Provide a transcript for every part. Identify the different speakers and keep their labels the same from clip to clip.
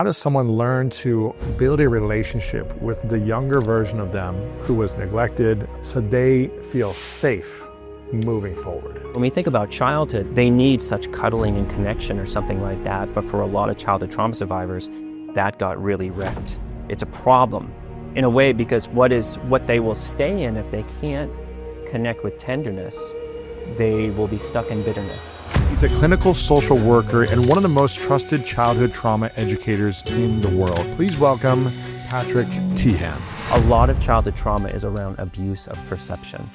Speaker 1: How does someone learn to build a relationship with the younger version of them who was neglected so they feel safe moving forward?
Speaker 2: When we think about childhood, they need such cuddling and connection or something like that. But for a lot of childhood trauma survivors, that got really wrecked. It's a problem in a way because what they will stay in if they can't connect with tenderness, they will be stuck in bitterness.
Speaker 1: He's a clinical social worker and one of the most trusted childhood trauma educators in the world. Please welcome Patrick Teahan.
Speaker 2: A lot of childhood trauma is around abuse of perception.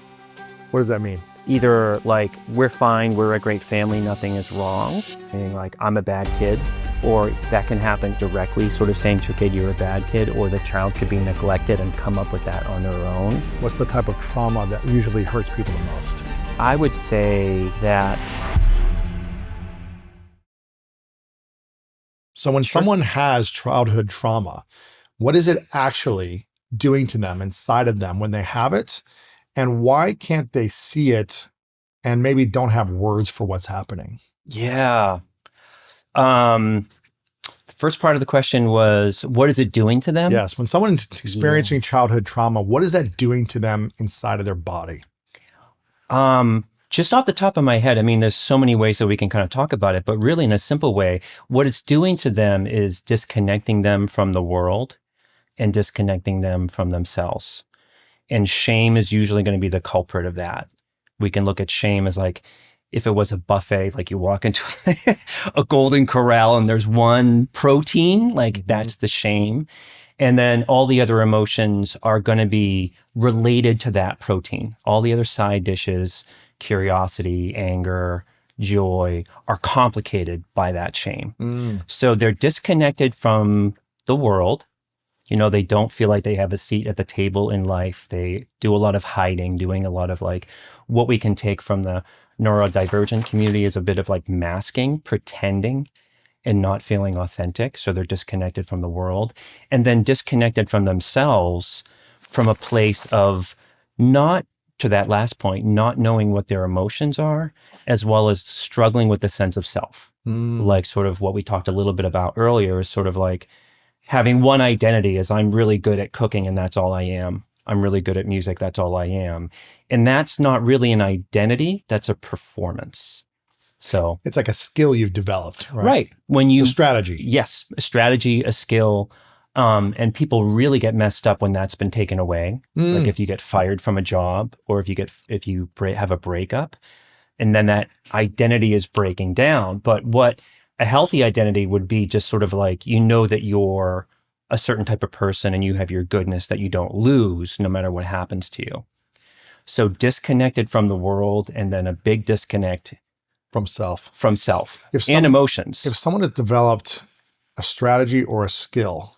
Speaker 1: What does that mean?
Speaker 2: Either like, we're fine, we're a great family, nothing is wrong, meaning like, I'm a bad kid, or that can happen directly, sort of saying to a kid, you're a bad kid, or the child could be neglected and come up with that on their own.
Speaker 1: What's the type of trauma that usually hurts people the most?
Speaker 2: I would say that...
Speaker 1: So when someone has childhood trauma, what is it actually doing to them inside of them when they have it? And why can't they see it and maybe don't have words for what's happening?
Speaker 2: Yeah. The first part of the question was, what is it doing to them?
Speaker 1: Yes. When someone's experiencing childhood trauma, what is that doing to them inside of their body?
Speaker 2: Just off the top of my head, I mean, there's so many ways that we can kind of talk about it, but really in a simple way, what it's doing to them is disconnecting them from the world and disconnecting them from themselves. And shame is usually going to be the culprit of that. We can look at shame as like, if it was a buffet, like you walk into a golden corral and there's one protein, like that's the shame. And then all the other emotions are going to be related to that protein. All the other side dishes, curiosity, anger, joy, are complicated by that shame. So they're disconnected from the world. You know, they don't feel like they have a seat at the table in life. They do a lot of hiding, doing a lot of like what we can take from the neurodivergent community is a bit of like masking, pretending, and not feeling authentic. So they're disconnected from the world and then disconnected from themselves from a place of not, to that last point, not knowing what their emotions are, as well as struggling with the sense of self. Like sort of what we talked a little bit about earlier is sort of like having one identity as I'm really good at cooking and that's all I am. I'm really good at music, that's all I am. And that's not really an identity, that's a performance. So
Speaker 1: it's like a skill you've developed, right?
Speaker 2: Right. When you,
Speaker 1: it's a strategy.
Speaker 2: Yes, a strategy, a skill. And people really get messed up when that's been taken away. Like if you get fired from a job or if you have a breakup and then that identity is breaking down. But what a healthy identity would be just sort of like, you know that you're a certain type of person and you have your goodness that you don't lose no matter what happens to you. So disconnected from the world and then a big disconnect
Speaker 1: from self
Speaker 2: and emotions.
Speaker 1: If someone has developed a strategy or a skill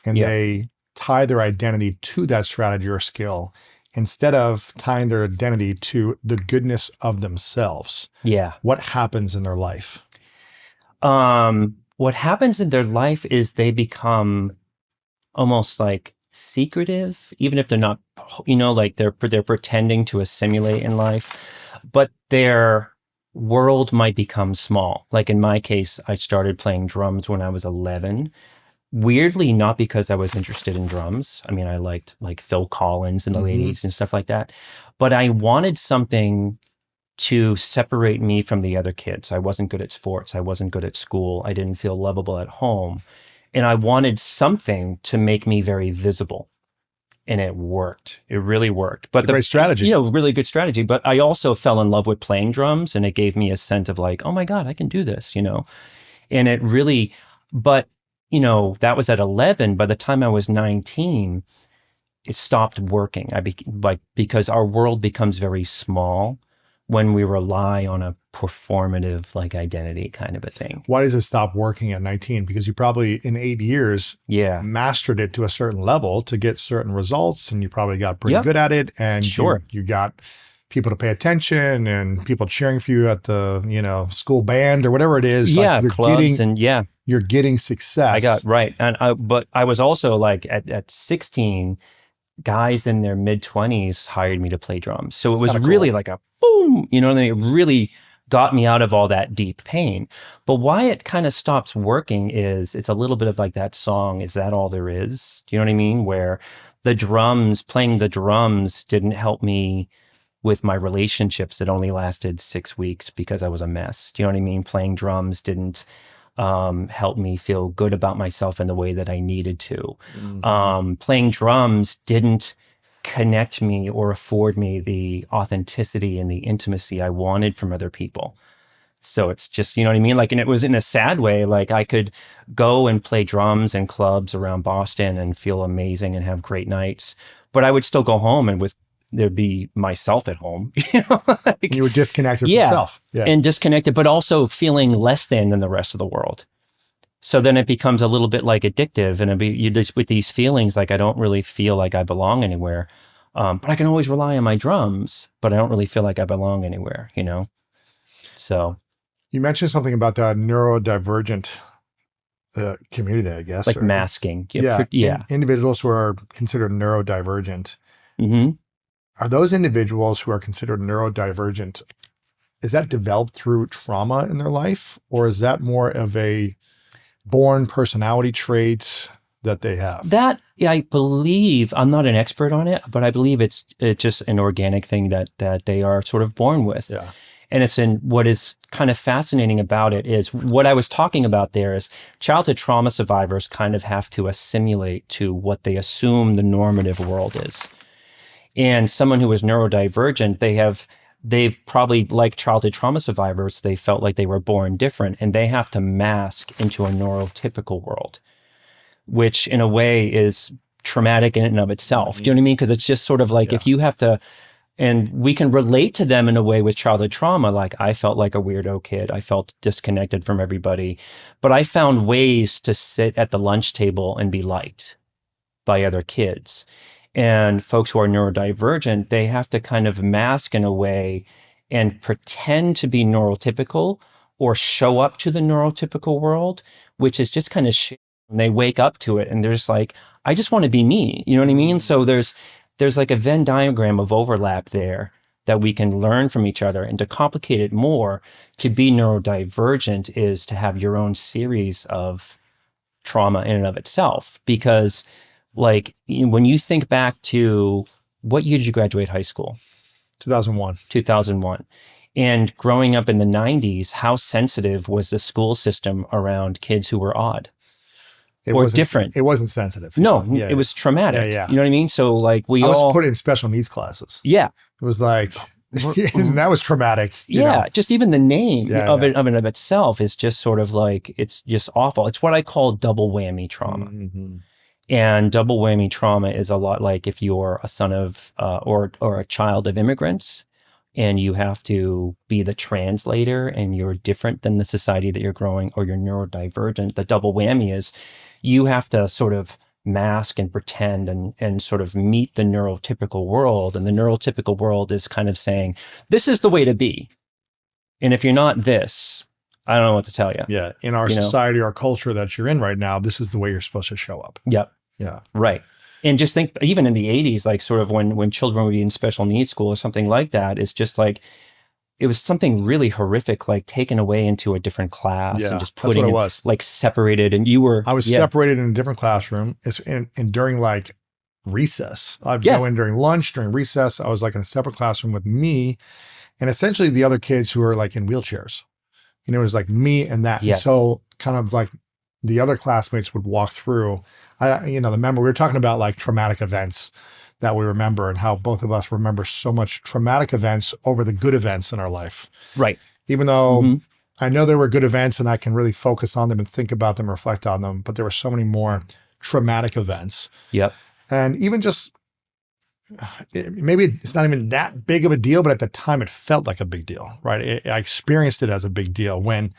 Speaker 1: and they tie their identity to that strategy or skill, instead of tying their identity to the goodness of themselves, what happens in their life?
Speaker 2: What happens in their life is they become almost like secretive, even if they're not, you know, like they're pretending to assimilate in life, but their world might become small. Like in my case, I started playing drums when I was 11. Weirdly, not because I was interested in drums. I mean, I liked like Phil Collins in the late 80s and stuff like that. But I wanted something to separate me from the other kids. I wasn't good at sports. I wasn't good at school. I didn't feel lovable at home. And I wanted something to make me very visible. And it worked. It really worked. But
Speaker 1: it's a great strategy.
Speaker 2: You know, really good strategy. But I also fell in love with playing drums and it gave me a sense of like, oh my God, I can do this, you know? And it really, but you know, that was at 11. By the time I was 19, it stopped working. Because our world becomes very small when we rely on a performative like identity kind of a thing.
Speaker 1: Why does it stop working at 19? Because you probably in 8 years mastered it to a certain level to get certain results, and you probably got pretty good at it, and you got people to pay attention and people cheering for you at the, you know, school band or whatever it is.
Speaker 2: Yeah, like clubs
Speaker 1: you're getting success.
Speaker 2: I got right. And but I was also like at 16, guys in their mid 20s hired me to play drums. So it was really like a boom, you know what I mean? It really got me out of all that deep pain. But why it kind of stops working is it's a little bit of like that song, Is That All There Is? Do you know what I mean? Where playing the drums didn't help me with my relationships that only lasted 6 weeks because I was a mess. Do you know what I mean? Playing drums didn't help me feel good about myself in the way that I needed to. Playing drums didn't connect me or afford me the authenticity and the intimacy I wanted from other people. So it's just, you know what I mean? Like, and it was in a sad way, like I could go and play drums in clubs around Boston and feel amazing and have great nights, but I would still go home and there'd be myself at home, you know, like,
Speaker 1: you were disconnected from yourself.
Speaker 2: And disconnected, but also feeling less than the rest of the world. So then it becomes a little bit like addictive, and you just with these feelings, like I don't really feel like I belong anywhere. But I can always rely on my drums, but I don't really feel like I belong anywhere, you know? So.
Speaker 1: You mentioned something about the neurodivergent community, I guess.
Speaker 2: Like masking.
Speaker 1: Individuals who are considered neurodivergent. Are those individuals who are considered neurodivergent, is that developed through trauma in their life? Or is that more of a born personality trait that they have?
Speaker 2: That, I believe, I'm not an expert on it, but I believe it's just an organic thing that they are sort of born with.
Speaker 1: Yeah.
Speaker 2: And it's in what is kind of fascinating about it is what I was talking about there is childhood trauma survivors kind of have to assimilate to what they assume the normative world is. And someone who is neurodivergent, they've probably, like childhood trauma survivors, they felt like they were born different, and they have to mask into a neurotypical world, which in a way is traumatic in and of itself. Do you know what I mean? Because it's just sort of like if you have to, and we can relate to them in a way with childhood trauma. Like I felt like a weirdo kid. I felt disconnected from everybody, but I found ways to sit at the lunch table and be liked by other kids. And folks who are neurodivergent, they have to kind of mask in a way and pretend to be neurotypical or show up to the neurotypical world, which is just kind of shit. And they wake up to it and they're just like, I just want to be me. You know what I mean? So there's like a Venn diagram of overlap there that we can learn from each other. And to complicate it more, to be neurodivergent is to have your own series of trauma in and of itself. Because like when you think back to what year did you graduate high school?
Speaker 1: 2001.
Speaker 2: 2001. And growing up in the 90s, how sensitive was the school system around kids who were odd? Or different.
Speaker 1: It wasn't sensitive.
Speaker 2: No, it was traumatic.
Speaker 1: Yeah.
Speaker 2: You know what I mean? So like
Speaker 1: I was put in special needs classes.
Speaker 2: Yeah.
Speaker 1: It was like, and that was traumatic. You know?
Speaker 2: Just even the name of it of itself is just sort of like, it's just awful. It's what I call double whammy trauma. And double whammy trauma is a lot like if you're a son of or a child of immigrants and you have to be the translator and you're different than the society that you're growing, or you're neurodivergent. The double whammy is you have to sort of mask and pretend and sort of meet the neurotypical world. And the neurotypical world is kind of saying, this is the way to be. And if you're not this, I don't know what to tell you.
Speaker 1: Yeah. In our society, our culture that you're in right now, this is the way you're supposed to show up.
Speaker 2: Yep.
Speaker 1: Yeah.
Speaker 2: Right. And just think, even in the 80s, like sort of when children would be in special needs school or something like that, it's just like, it was something really horrific, like taken away into a different class and just putting it was. Like separated. And I
Speaker 1: was separated in a different classroom. And during like recess, I'd go in during lunch, during recess, I was like in a separate classroom with me and essentially the other kids who were like in wheelchairs. You know, it was like me and that.
Speaker 2: Yes.
Speaker 1: And so kind of like the other classmates would walk through. We were talking about like traumatic events that we remember and how both of us remember so much traumatic events over the good events in our life.
Speaker 2: Right.
Speaker 1: Even though I know there were good events and I can really focus on them and think about them, reflect on them, but there were so many more traumatic events.
Speaker 2: Yep.
Speaker 1: And even just, maybe it's not even that big of a deal, but at the time it felt like a big deal, right? I experienced it as a big deal when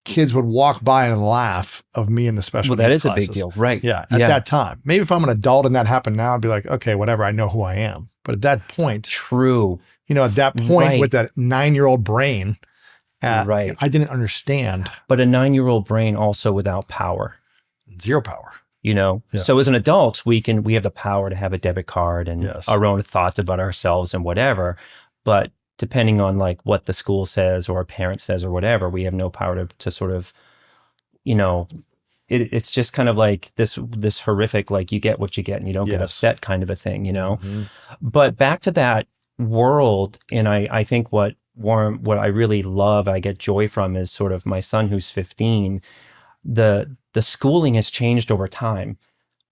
Speaker 1: kids would walk by and laugh of me in the special needs classes.
Speaker 2: Well, that is a big deal, right?
Speaker 1: Yeah, at that time. Maybe if I'm an adult and that happened now, I'd be like, okay, whatever, I know who I am. But at that point,
Speaker 2: true.
Speaker 1: At that point with that 9-year-old brain, I didn't understand.
Speaker 2: But a 9-year-old brain also without power.
Speaker 1: Zero power.
Speaker 2: So as an adult, we have the power to have a debit card and our own thoughts about ourselves and whatever. But depending on like what the school says or a parent says or whatever, we have no power to sort of, you know, it's just kind of like this horrific, like you get what you get and you don't get upset kind of a thing, you know? But back to that world, and I think what I really love, I get joy from, is sort of my son who's 15. The schooling has changed over time.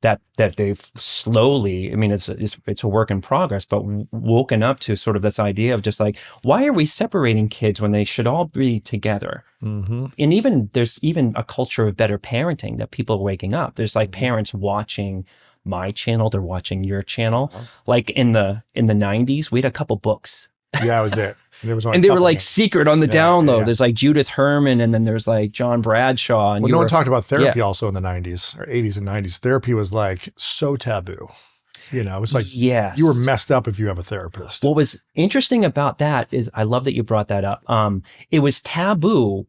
Speaker 2: That they've slowly, I mean, it's a work in progress, but woken up to sort of this idea of just like, why are we separating kids when they should all be together? And even there's even a culture of better parenting that people are waking up. There's like parents watching my channel, they're watching your channel. Like in the 90s, we had a couple books.
Speaker 1: Yeah, that was it.
Speaker 2: And they were like secret on the download. Yeah. There's like Judith Herman, and then there's like John Bradshaw. And
Speaker 1: no one talked about therapy also in the 90s or 80s and 90s. Therapy was like so taboo. You know, it's like you were messed up if you have a therapist.
Speaker 2: What was interesting about that is, I love that you brought that up. It was taboo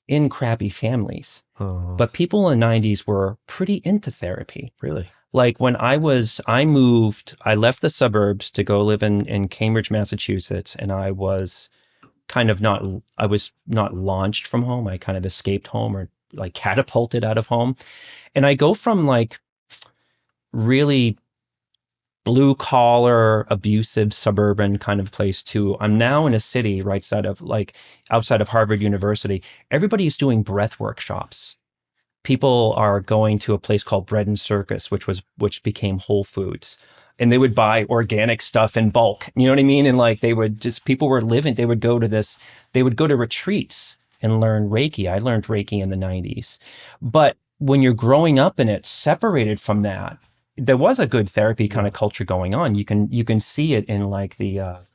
Speaker 2: in crappy families, but people in the 90s were pretty into therapy.
Speaker 1: Really?
Speaker 2: Like when I left the suburbs to go live in Cambridge, Massachusetts, and I was not launched from home. I kind of escaped home, or like catapulted out of home. And I go from like really blue collar, abusive, suburban kind of place to, I'm now in a city outside of Harvard University. Everybody's doing breath workshops. People are going to a place called Bread and Circus, which became Whole Foods, and they would buy organic stuff in bulk. You know what I mean? And like they would they would go to retreats and learn Reiki. I learned Reiki in the 90s. But when you're growing up in it, separated from that, there was a good therapy kind of culture going on. You can see it in like in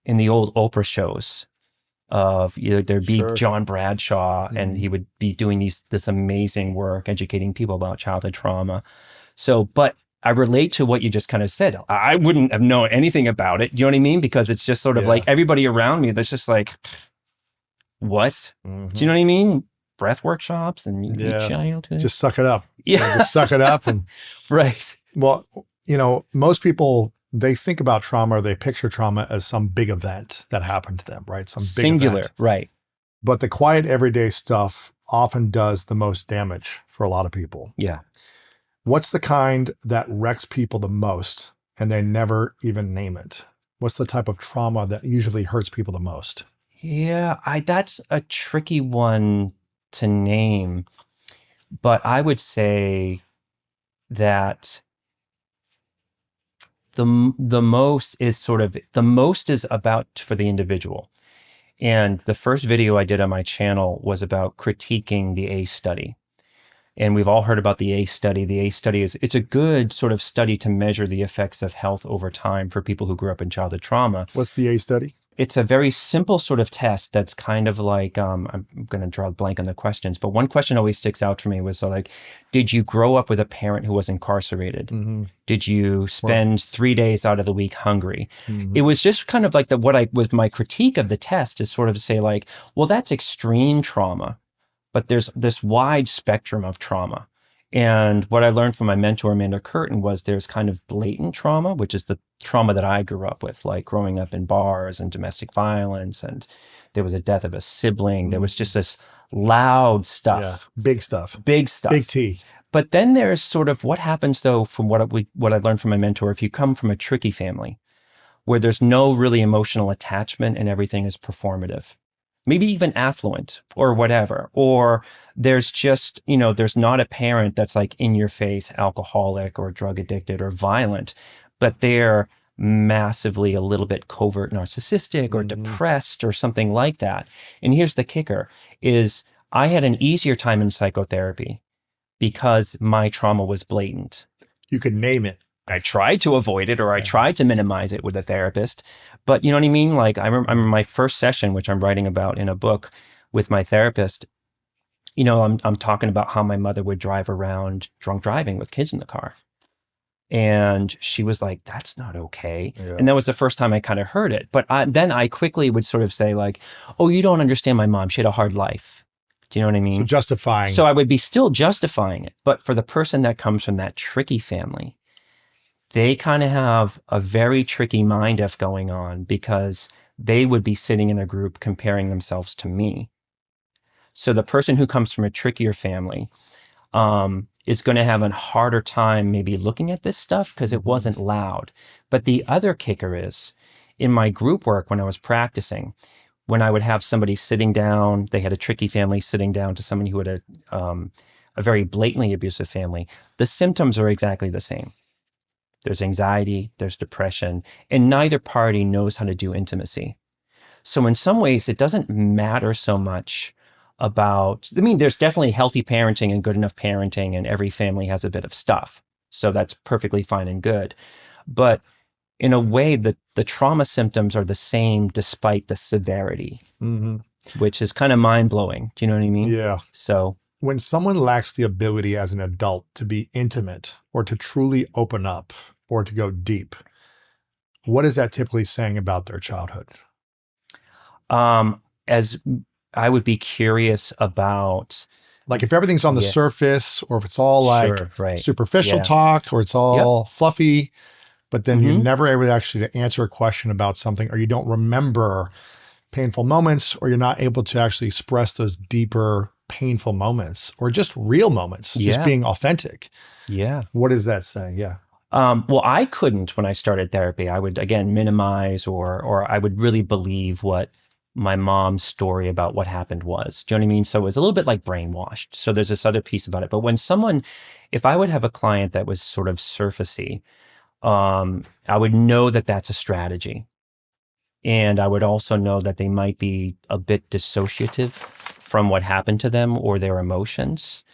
Speaker 2: the old Oprah shows. There'd be John Bradshaw, and he would be doing this amazing work educating people about childhood trauma. So, but I relate to what you just kind of said. I wouldn't have known anything about it. You know what I mean? Because it's just sort of like everybody around me that's just like, what? Do you know what I mean? Breath workshops and childhood.
Speaker 1: Just suck it up.
Speaker 2: Yeah.
Speaker 1: Just suck it up. And
Speaker 2: right.
Speaker 1: Well, you know, most people, they think about trauma, or they picture trauma as some big event that happened to them, right? Some big
Speaker 2: singular
Speaker 1: event.
Speaker 2: Right.
Speaker 1: But the quiet everyday stuff often does the most damage for a lot of people.
Speaker 2: Yeah.
Speaker 1: What's the kind that wrecks people the most and they never even name it? What's the type of trauma that usually hurts people the most?
Speaker 2: Yeah, that's a tricky one to name, but I would say that the most is about for the individual. And the first video I did on my channel was about critiquing the ACE study. And we've all heard about the ACE study. The ACE study it's a good sort of study to measure the effects of health over time for people who grew up in childhood trauma.
Speaker 1: What's the ACE study?
Speaker 2: It's a very simple sort of test that's kind of like, I'm going to draw a blank on the questions, but one question always sticks out for me was like, did you grow up with a parent who was incarcerated? Did you spend 3 days out of the week hungry? It was just kind of like with my critique of the test is sort of to say like, well, that's extreme trauma, but there's this wide spectrum of trauma. And what I learned from my mentor, Amanda Curtin, was there's kind of blatant trauma, which is the trauma that I grew up with, like growing up in bars and domestic violence, and there was a death of a sibling. There was just this loud stuff.
Speaker 1: Yeah. Big stuff.
Speaker 2: Big stuff.
Speaker 1: Big T.
Speaker 2: But then there's sort of what happens though, from what I learned from my mentor, if you come from a tricky family where there's no really emotional attachment and everything is performative, maybe even affluent or whatever, or there's just, there's not a parent that's like in your face, alcoholic or drug addicted or violent, but they're massively a little bit covert narcissistic or depressed or something like that. And here's the kicker is I had an easier time in psychotherapy because my trauma was blatant.
Speaker 1: You could name it.
Speaker 2: I tried to avoid it, or I tried to minimize it with a therapist, but you know what I mean? Like I remember my first session, which I'm writing about in a book with my therapist, I'm talking about how my mother would drive around drunk driving with kids in the car. And she was like, that's not okay. Yeah. And that was the first time I kind of heard it. But then I quickly would sort of say like, oh, you don't understand my mom. She had a hard life. Do you know what I mean?
Speaker 1: So justifying.
Speaker 2: So I would be still justifying it. But for the person that comes from that tricky family, they kind of have a very tricky mind F going on because they would be sitting in a group comparing themselves to me. So the person who comes from a trickier family is going to have a harder time maybe looking at this stuff because it wasn't loud. But the other kicker is, in my group work when I was practicing, when I would have somebody sitting down, they had a tricky family sitting down to somebody who had a very blatantly abusive family, the symptoms are exactly the same. There's anxiety, there's depression, and neither party knows how to do intimacy. So in some ways, it doesn't matter so much about, I mean, there's definitely healthy parenting and good enough parenting, and every family has a bit of stuff. So that's perfectly fine and good. But in a way, the trauma symptoms are the same despite the severity, which is kind of mind blowing. Do you know what I mean?
Speaker 1: Yeah.
Speaker 2: So
Speaker 1: when someone lacks the ability as an adult to be intimate or to truly open up or to go deep, what is that typically saying about their childhood?
Speaker 2: As I would be curious about,
Speaker 1: like if everything's on the surface, or if it's all like superficial talk, or it's all fluffy, but then you're never able to actually to answer a question about something, or you don't remember painful moments, or you're not able to actually express those deeper painful moments, or just real moments, just being authentic.
Speaker 2: Yeah.
Speaker 1: What is that saying? Yeah.
Speaker 2: Well, I couldn't when I started therapy. I would, again, minimize or I would really believe what my mom's story about what happened was. Do you know what I mean? So it was a little bit like brainwashed. So there's this other piece about it. But when someone, if I would have a client that was sort of surfacey, I would know that that's a strategy. And I would also know that they might be a bit dissociative from what happened to them or their emotions.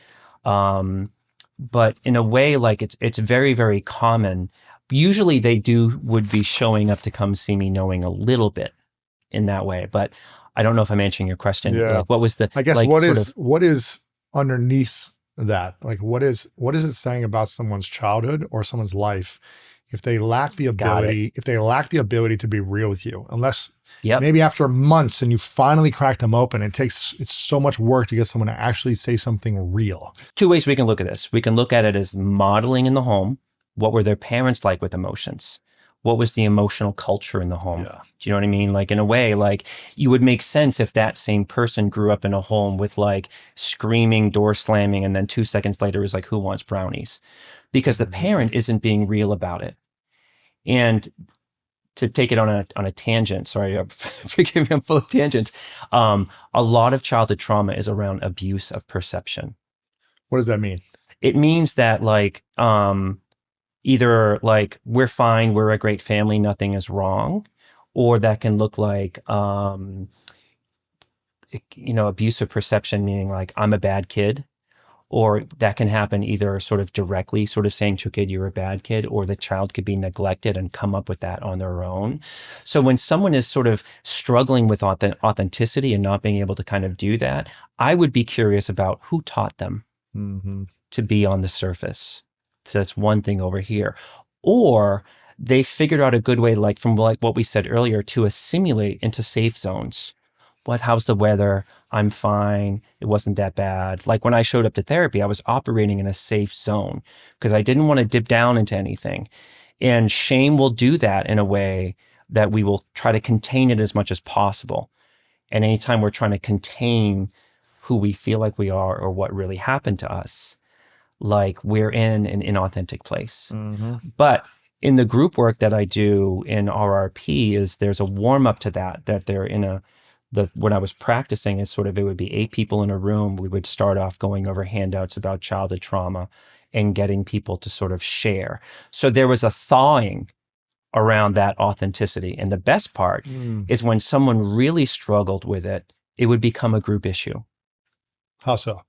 Speaker 2: But in a way, like it's very, very common. Usually they would be showing up to come see me knowing a little bit in that way. But I don't know if I'm answering your question.
Speaker 1: Yeah.
Speaker 2: Like, what was the,
Speaker 1: I guess
Speaker 2: like,
Speaker 1: what is underneath that? Like, what is it saying about someone's childhood or someone's life if they lack the ability, to be real with you, unless maybe after months and you finally crack them open, it's so much work to get someone to actually say something real.
Speaker 2: Two ways we can look at this. We can look at it as modeling in the home. What were their parents like with emotions? What was the emotional culture in the home?
Speaker 1: Yeah.
Speaker 2: Do you know what I mean? Like, in a way, like, you would make sense if that same person grew up in a home with like screaming, door slamming, and then 2 seconds later is like, who wants brownies? Because the parent isn't being real about it. And to take it on a tangent, sorry, forgive me, I'm full of tangents. A lot of childhood trauma is around abuse of perception.
Speaker 1: What does that mean?
Speaker 2: It means that like, either like we're fine, we're a great family, nothing is wrong, or that can look like, abusive perception, meaning like I'm a bad kid, or that can happen either sort of directly, sort of saying to a kid, you're a bad kid, or the child could be neglected and come up with that on their own. So when someone is sort of struggling with authenticity and not being able to kind of do that, I would be curious about who taught them to be on the surface. So that's one thing over here. Or they figured out a good way, like from like what we said earlier, to assimilate into safe zones. How's the weather? I'm fine. It wasn't that bad. Like when I showed up to therapy, I was operating in a safe zone because I didn't want to dip down into anything. And shame will do that in a way that we will try to contain it as much as possible. And anytime we're trying to contain who we feel like we are or what really happened to us, like we're in an inauthentic place. But in the group work that I do in RRP there's a warm up to that they're in when I was practicing is sort of, it would be 8 people in a room. We would start off going over handouts about childhood trauma and getting people to sort of share. So there was a thawing around that authenticity. And the best part is when someone really struggled with it, it would become a group issue.
Speaker 1: How so?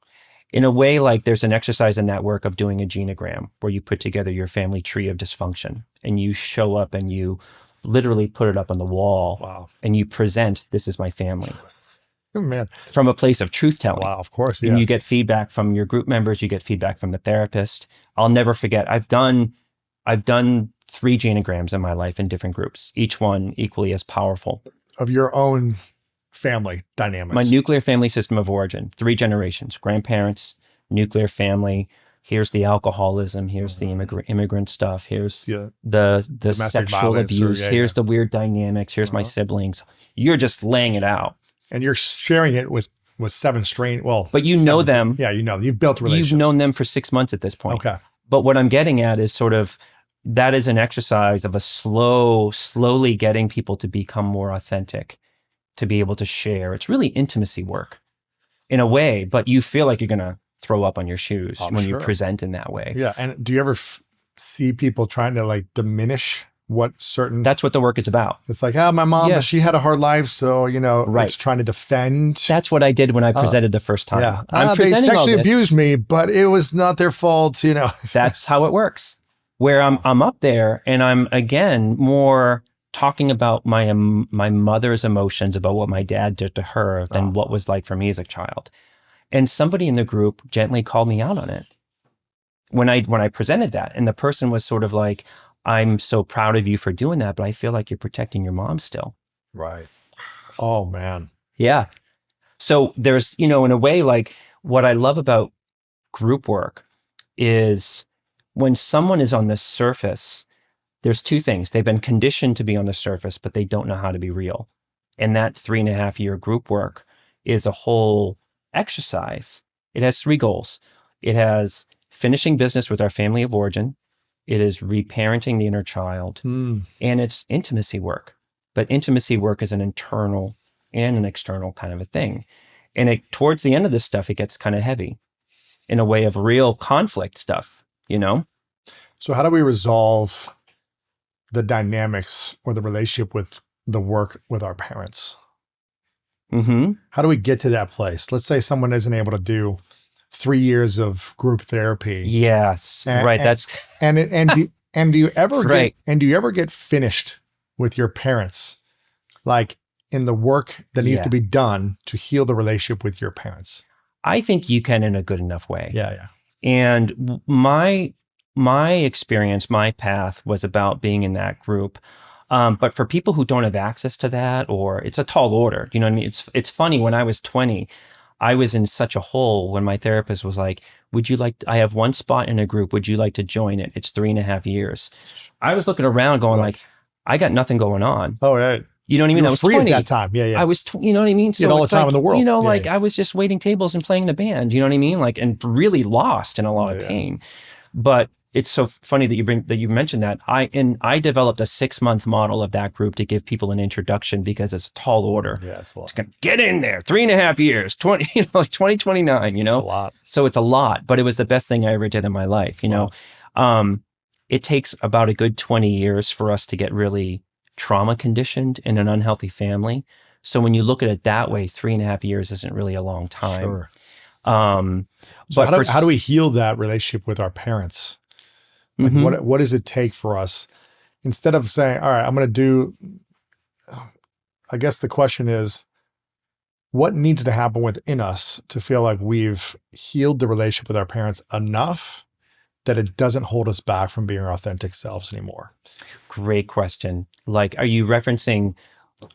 Speaker 2: In a way, like there's an exercise in that work of doing a genogram where you put together your family tree of dysfunction and you show up and you literally put it up on the wall.
Speaker 1: Wow.
Speaker 2: And you present, this is my family.
Speaker 1: Oh, man.
Speaker 2: From a place of truth telling.
Speaker 1: Wow, of course. Yeah.
Speaker 2: And you get feedback from your group members, you get feedback from the therapist. I'll never forget, I've done 3 genograms in my life in different groups, each one equally as powerful.
Speaker 1: Of your own family dynamics.
Speaker 2: My nuclear family system of origin, 3 generations, grandparents, nuclear family, Here's the alcoholism. Here's the immigrant stuff. Here's the sexual abuse. Here's the weird dynamics. Here's my siblings. You're just laying it out.
Speaker 1: And you're sharing it with 7
Speaker 2: but you know them.
Speaker 1: Yeah, you've built relationships.
Speaker 2: You've known them for 6 months at this point.
Speaker 1: Okay.
Speaker 2: But what I'm getting at is sort of, that is an exercise of slowly getting people to become more authentic, to be able to share. It's really intimacy work in a way, but you feel like you're going to throw up on your shoes when you present in that way.
Speaker 1: Yeah. And do you ever see people trying to like diminish what certain...
Speaker 2: That's what the work is about.
Speaker 1: It's like, my mom, she had a hard life. So, it's trying to defend.
Speaker 2: That's what I did when I presented the first time.
Speaker 1: Yeah. They sexually abused me, but it was not their fault,
Speaker 2: That's how it works. Where I'm up there and I'm, again, more talking about my mother's emotions, about what my dad did to her than what was like for me as a child. And somebody in the group gently called me out on it when I presented that. And the person was sort of like, I'm so proud of you for doing that, but I feel like you're protecting your mom still.
Speaker 1: Right. Oh, man.
Speaker 2: Yeah. So there's, in a way, like what I love about group work is when someone is on the surface, there's 2 things. They've been conditioned to be on the surface, but they don't know how to be real. And that 3.5-year group work is a whole exercise. It has 3 goals. It has finishing business with our family of origin. It is reparenting the inner child, and it's intimacy work. But intimacy work is an internal and an external kind of a thing. And towards the end of this stuff, it gets kind of heavy in a way of real conflict stuff,
Speaker 1: So how do we resolve the dynamics or the relationship with the work with our parents? How do we get to that place? Let's say someone isn't able to do 3 years of group therapy.
Speaker 2: Yes. Right.
Speaker 1: And do you ever get finished with your parents, like in the work that needs to be done to heal the relationship with your parents?
Speaker 2: I think you can in a good enough way.
Speaker 1: Yeah.
Speaker 2: And my experience, my path was about being in that group. But for people who don't have access to that, or it's a tall order, you know what I mean? It's funny, when I was 20, I was in such a hole when my therapist was like, I have one spot in a group. Would you like to join it? It's 3.5 years. I was looking around going like, I got nothing going on.
Speaker 1: Oh, right.
Speaker 2: You know what I mean?
Speaker 1: You
Speaker 2: I was
Speaker 1: free
Speaker 2: 20
Speaker 1: at that time. Yeah.
Speaker 2: I was, you know what I mean?
Speaker 1: So you had all the time in the world.
Speaker 2: I was just waiting tables and playing the band, you know what I mean? Like, and really lost in a lot of pain. But it's so funny that you mentioned that. I developed a 6-month model of that group to give people an introduction, because it's a tall order.
Speaker 1: Yeah, it's a lot.
Speaker 2: It's get in there, 3.5 years, 2029,
Speaker 1: It's a lot.
Speaker 2: So it's a lot, but it was the best thing I ever did in my life, It takes about a good 20 years for us to get really trauma conditioned in an unhealthy family. So when you look at it that way, 3.5 years isn't really a long time.
Speaker 1: Sure. So how do we heal that relationship with our parents? Like what does it take for us, instead of saying, all right, I'm going to do, I guess the question is, what needs to happen within us to feel like we've healed the relationship with our parents enough that it doesn't hold us back from being our authentic selves anymore?
Speaker 2: Great question. Like, are you referencing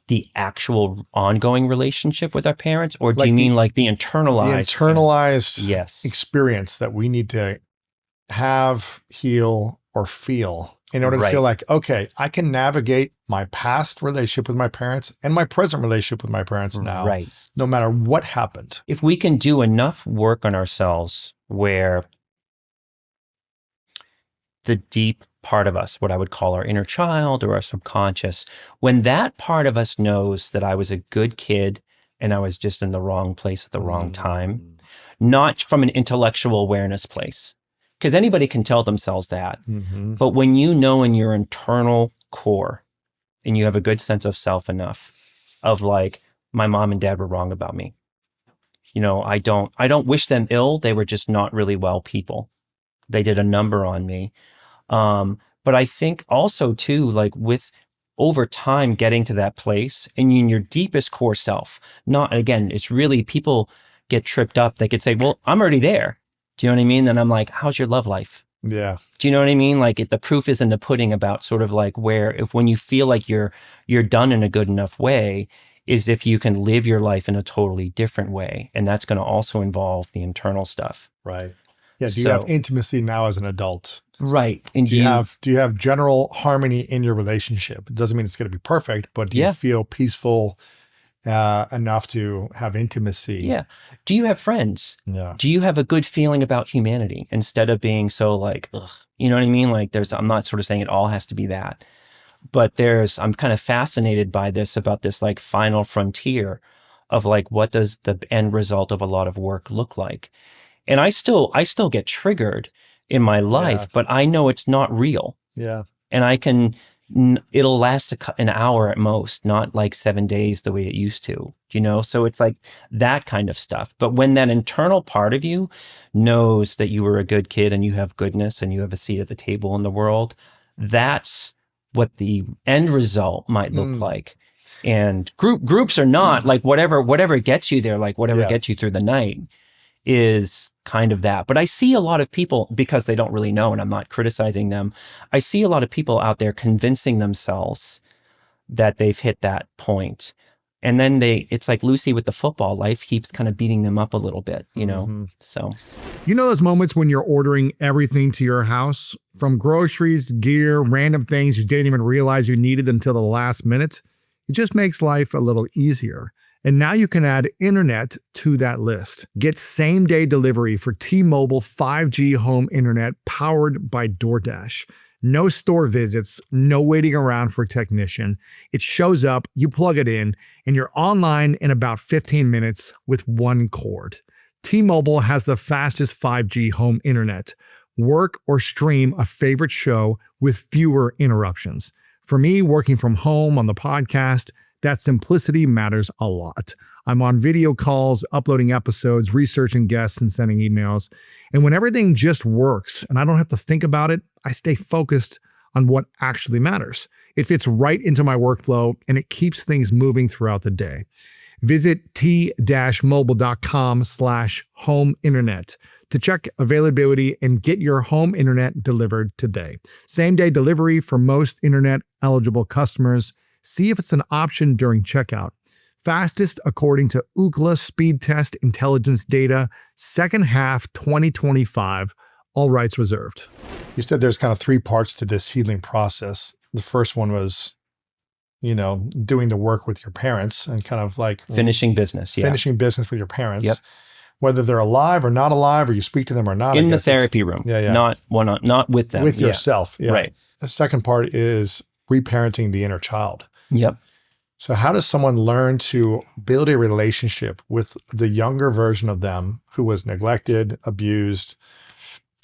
Speaker 2: the actual ongoing relationship with our parents, or do you mean like the internalized
Speaker 1: experience that we need to have, heal, or feel in order to feel like, okay, I can navigate my past relationship with my parents and my present relationship with my parents now, no matter what happened?
Speaker 2: If we can do enough work on ourselves where the deep part of us, what I would call our inner child or our subconscious, when that part of us knows that I was a good kid and I was just in the wrong place at the wrong time, not from an intellectual awareness place, because anybody can tell themselves that. But when you know in your internal core and you have a good sense of self enough of like, my mom and dad were wrong about me. I don't wish them ill. They were just not really well people. They did a number on me. But I think also too, like with over time getting to that place and in your deepest core self, it's really, people get tripped up. They could say, well, I'm already there. Do you know what I mean? Then I'm like, how's your love life?
Speaker 1: Yeah.
Speaker 2: Do you know what I mean? Like the proof is in the pudding, about sort of like when you feel like you're done in a good enough way, is if you can live your life in a totally different way. And that's going to also involve the internal stuff.
Speaker 1: Right. Yeah. Do you have intimacy now as an adult?
Speaker 2: Right. And
Speaker 1: do you have general harmony in your relationship? It doesn't mean it's going to be perfect, but do you feel peaceful enough to have intimacy?
Speaker 2: Yeah. Do you have friends?
Speaker 1: Yeah.
Speaker 2: Do you have a good feeling about humanity instead of being so like, ugh, you know what I mean? Like I'm not sort of saying it all has to be that, but I'm kind of fascinated by this, about this like final frontier of like, what does the end result of a lot of work look like? And I still get triggered in my life, but I know it's not real.
Speaker 1: Yeah.
Speaker 2: And it'll last an hour at most, not like 7 days the way it used to, So it's like that kind of stuff. But when that internal part of you knows that you were a good kid and you have goodness and you have a seat at the table in the world, that's what the end result might look like. And groups are not like whatever gets you there, like whatever gets you through the night is kind of that. But I see a lot of people, because they don't really know, and I'm not criticizing them, I see a lot of people out there convincing themselves that they've hit that point. And then it's like Lucy with the football, life keeps kind of beating them up a little bit, So.
Speaker 3: Those moments when you're ordering everything to your house, from groceries, gear, random things you didn't even realize you needed until the last minute? It just makes life a little easier. And now you can add internet to that list. Get same-day delivery for T-Mobile 5G home internet powered by DoorDash. No store visits, no waiting around for a technician. It shows up, you plug it in, and you're online in about 15 minutes with one cord. T-Mobile has the fastest 5G home internet. Work or stream a favorite show with fewer interruptions. For me, working from home on the podcast, that simplicity matters a lot. I'm on video calls, uploading episodes, researching guests, and sending emails. And when everything just works and I don't have to think about it, I stay focused on what actually matters. It fits right into my workflow and it keeps things moving throughout the day. Visit t-mobile.com/home internet to check availability and get your home internet delivered today. Same-day delivery for most internet eligible customers. See if it's an option during checkout. Fastest according to Ookla speed test intelligence data, second half 2025, all rights reserved.
Speaker 1: You said there's kind of 3 parts to this healing process. The first one was, doing the work with your parents and kind of like
Speaker 2: finishing business. Yeah.
Speaker 1: Finishing business with your parents. Yep. Whether they're alive or not alive, or you speak to them or not.
Speaker 2: In the therapy room.
Speaker 1: Yeah.
Speaker 2: Not with them.
Speaker 1: With yourself. Yeah.
Speaker 2: Right.
Speaker 1: The second part is reparenting the inner child.
Speaker 2: Yep.
Speaker 1: So how does someone learn to build a relationship with the younger version of them who was neglected, abused,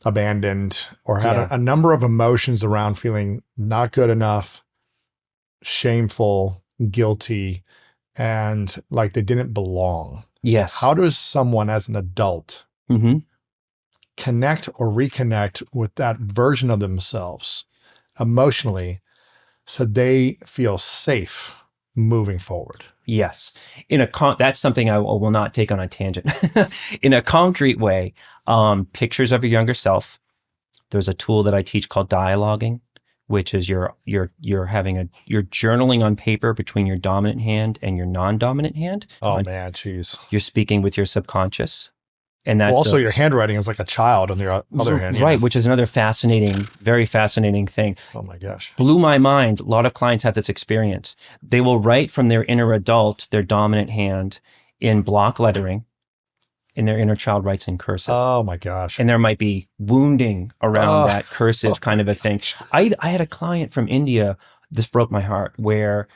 Speaker 1: abandoned, or had a number of emotions around feeling not good enough, shameful, guilty, and like they didn't belong?
Speaker 2: Yes.
Speaker 1: How does someone as an adult connect or reconnect with that version of themselves emotionally so they feel safe moving forward?
Speaker 2: Yes. That's something I will not take on a tangent. In a concrete way, pictures of your younger self. There's a tool that I teach called dialoguing, which is you're journaling on paper between your dominant hand and your non-dominant hand.
Speaker 1: Oh man, geez.
Speaker 2: You're speaking with your subconscious. And that's
Speaker 1: also your handwriting is like a child on the other hand.
Speaker 2: Right, which is another very fascinating thing.
Speaker 1: Oh my gosh.
Speaker 2: Blew my mind. A lot of clients have this experience. They will write from their inner adult, their dominant hand, in block lettering, and their inner child writes in cursive.
Speaker 1: Oh my gosh.
Speaker 2: And there might be wounding around that cursive kind of a thing. I had a client from India, this broke my heart, where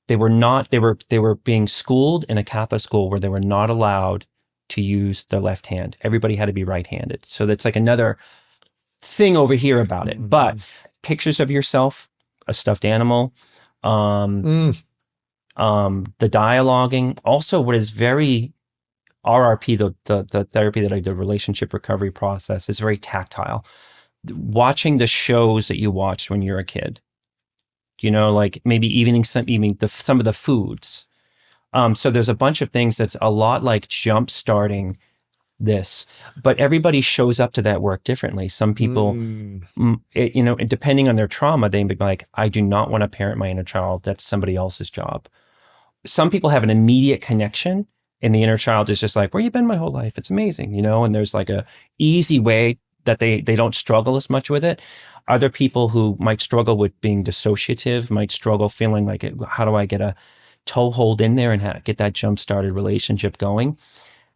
Speaker 2: they were being schooled in a Catholic school where they were not allowed to use their left hand. Everybody had to be right-handed. So that's like another thing over here about it. But pictures of yourself, a stuffed animal, the dialoguing, also what is very RRP, the therapy that I do, relationship recovery process, is very tactile. Watching the shows that you watched when you're a kid, like maybe eating some of the foods. So there's a bunch of things that's a lot like jump starting this, but everybody shows up to that work differently. Some people, depending on their trauma, they may be like, I do not want to parent my inner child. That's somebody else's job. Some people have an immediate connection And the inner child is just like, where you been my whole life? It's amazing, and there's like a easy way that they don't struggle as much with it. Other people who might struggle with being dissociative might struggle feeling like, how do I get a toehold in there and get that jump-started relationship going?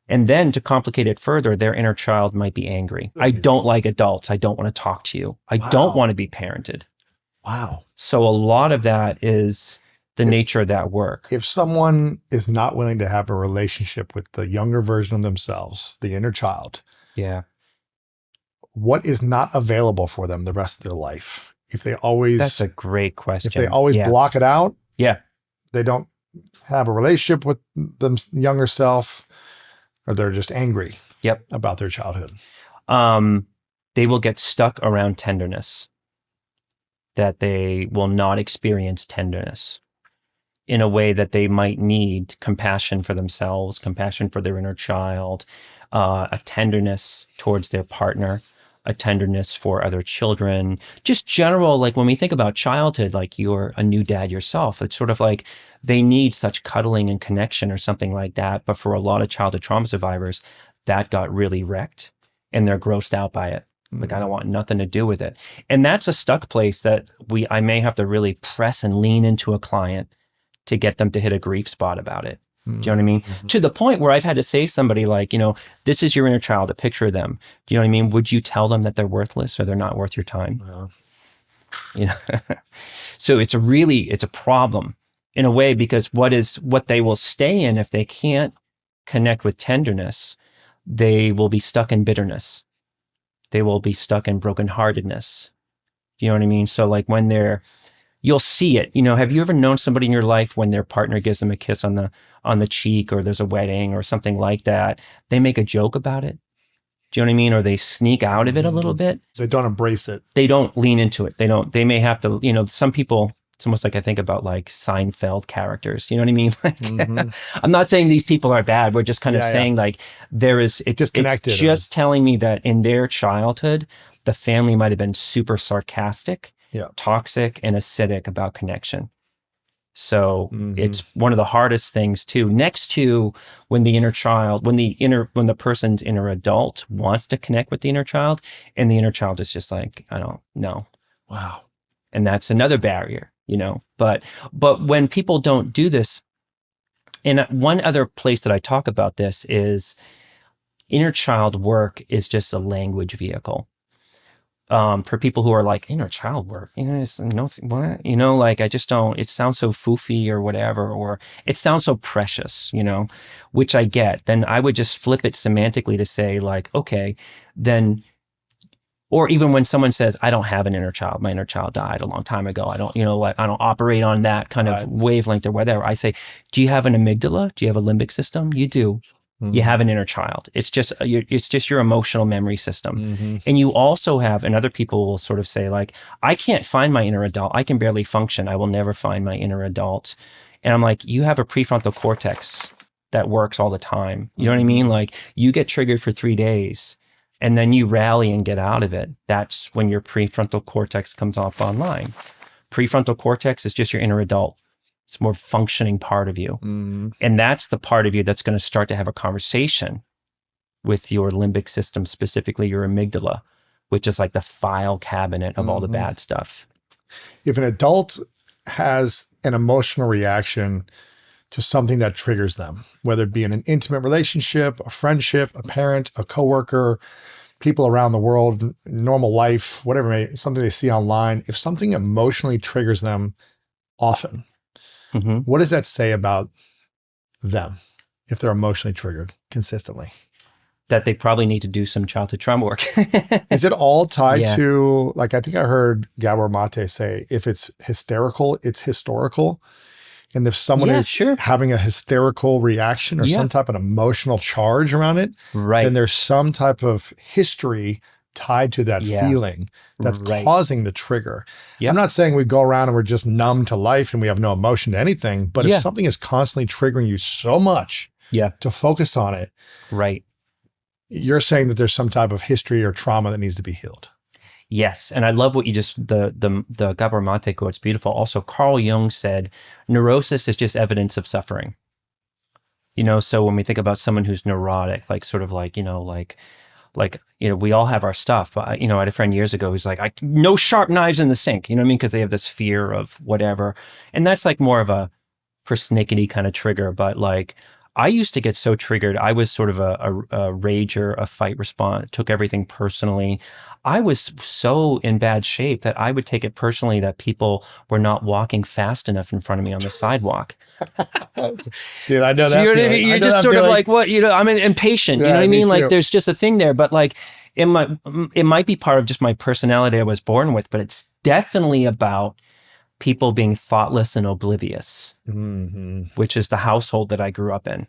Speaker 2: And then to complicate it further, their inner child might be angry. I don't like adults. I don't want to talk to you. I don't want to be parented.
Speaker 1: Wow.
Speaker 2: So a lot of that is the nature of that work.
Speaker 1: If someone is not willing to have a relationship with the younger version of themselves, the inner child,
Speaker 2: yeah,
Speaker 1: what is not available for them the rest of their life? If they always,
Speaker 2: that's a great question.
Speaker 1: If they always block it out, they don't have a relationship with them younger self, or they're just angry about their childhood.
Speaker 2: They will get stuck around tenderness, that they will not experience tenderness in a way that they might need compassion for themselves, compassion for their inner child, a tenderness towards their partner, a tenderness for other children, just general, like when we think about childhood, like you're a new dad yourself, it's sort of like they need such cuddling and connection or something like that. But for a lot of childhood trauma survivors, that got really wrecked and they're grossed out by it. Like, I don't want nothing to do with it. And that's a stuck place that I may have to really press and lean into a client to get them to hit a grief spot about it. Do you know what I mean? To the point where I've had to say to somebody like, this is your inner child, a picture of them. Do you know what I mean? Would you tell them that they're worthless or they're not worth your time? So it's a problem in a way, because what they will stay in, if they can't connect with tenderness, they will be stuck in bitterness. They will be stuck in brokenheartedness. Do you know what I mean? So like you'll see it. Have you ever known somebody in your life when their partner gives them a kiss on the cheek, or there's a wedding or something like that, they make a joke about it? Do you know what I mean? Or they sneak out of it a little bit.
Speaker 1: They don't embrace it.
Speaker 2: They don't lean into it. They may have to, some people, it's almost like I think about like Seinfeld characters. You know what I mean? Like, I'm not saying these people are bad. We're just kind of saying like it's
Speaker 1: disconnected.
Speaker 2: It's just telling me that in their childhood, the family might have been super sarcastic, toxic, and acidic about connection. So it's one of the hardest things too. Next to when the person's inner adult wants to connect with the inner child, and the inner child is just like, I don't know.
Speaker 1: Wow.
Speaker 2: And that's another barrier, But when people don't do this, and one other place that I talk about this is inner child work is just a language vehicle. For people who are like, inner child work, what? Like, I just don't, it sounds so foofy or whatever, or it sounds so precious, which I get. Then I would just flip it semantically to say like, okay, then, or even when someone says, I don't have an inner child, my inner child died a long time ago. I don't, I don't operate on that kind of wavelength or whatever. I say, do you have an amygdala? Do you have a limbic system? You do. You have an inner child. It's just your emotional memory system. And you also have, and other people will sort of say like, I can't find my inner adult. I can barely function. I will never find my inner adult. And I'm like, you have a prefrontal cortex that works all the time. You know what I mean? Like, you get triggered for 3 days and then you rally and get out of it. That's when your prefrontal cortex comes off online. Prefrontal cortex is just your inner adult. It's a more functioning part of you. And that's the part of you that's going to start to have a conversation with your limbic system, specifically your amygdala, which is like the file cabinet of all the bad stuff.
Speaker 1: If an adult has an emotional reaction to something that triggers them, whether it be in an intimate relationship, a friendship, a parent, a coworker, people around the world, normal life, whatever, something they see online, if something emotionally triggers them often, what does that say about them if they're emotionally triggered consistently?
Speaker 2: That they probably need to do some childhood trauma work.
Speaker 1: Is it all tied to, like, I think I heard Gabor Mate say, if it's hysterical, it's historical. And if someone is having a hysterical reaction or some type of emotional charge around it, then there's some type of history tied to that feeling that's causing the trigger. I'm not saying we go around and we're just numb to life and we have no emotion to anything, but if something is constantly triggering you so much to focus on it, you're saying that there's some type of history or trauma that needs to be healed.
Speaker 2: Yes. And I love what you the Gabor Mate quote. It's beautiful. Also, Carl Jung said, neurosis is just evidence of suffering. So when we think about someone who's neurotic, like sort of like, we all have our stuff, but I had a friend years ago who's like, no sharp knives in the sink, you know what I mean? Because they have this fear of whatever. And that's like more of a persnickety kind of trigger. But like, I used to get so triggered. I was sort of a rager, a fight response, took everything personally. I was so in bad shape that I would take it personally that people were not walking fast enough in front of me on the sidewalk.
Speaker 1: Dude, I know
Speaker 2: so
Speaker 1: that.
Speaker 2: You're,
Speaker 1: feeling.
Speaker 2: you're just sort of like, what, I'm impatient.
Speaker 1: Yeah,
Speaker 2: you know what I mean?
Speaker 1: too.
Speaker 2: Like there's just a thing there, but like it might be part of just my personality I was born with, but it's definitely about people being thoughtless and oblivious, which is the household that I grew up in.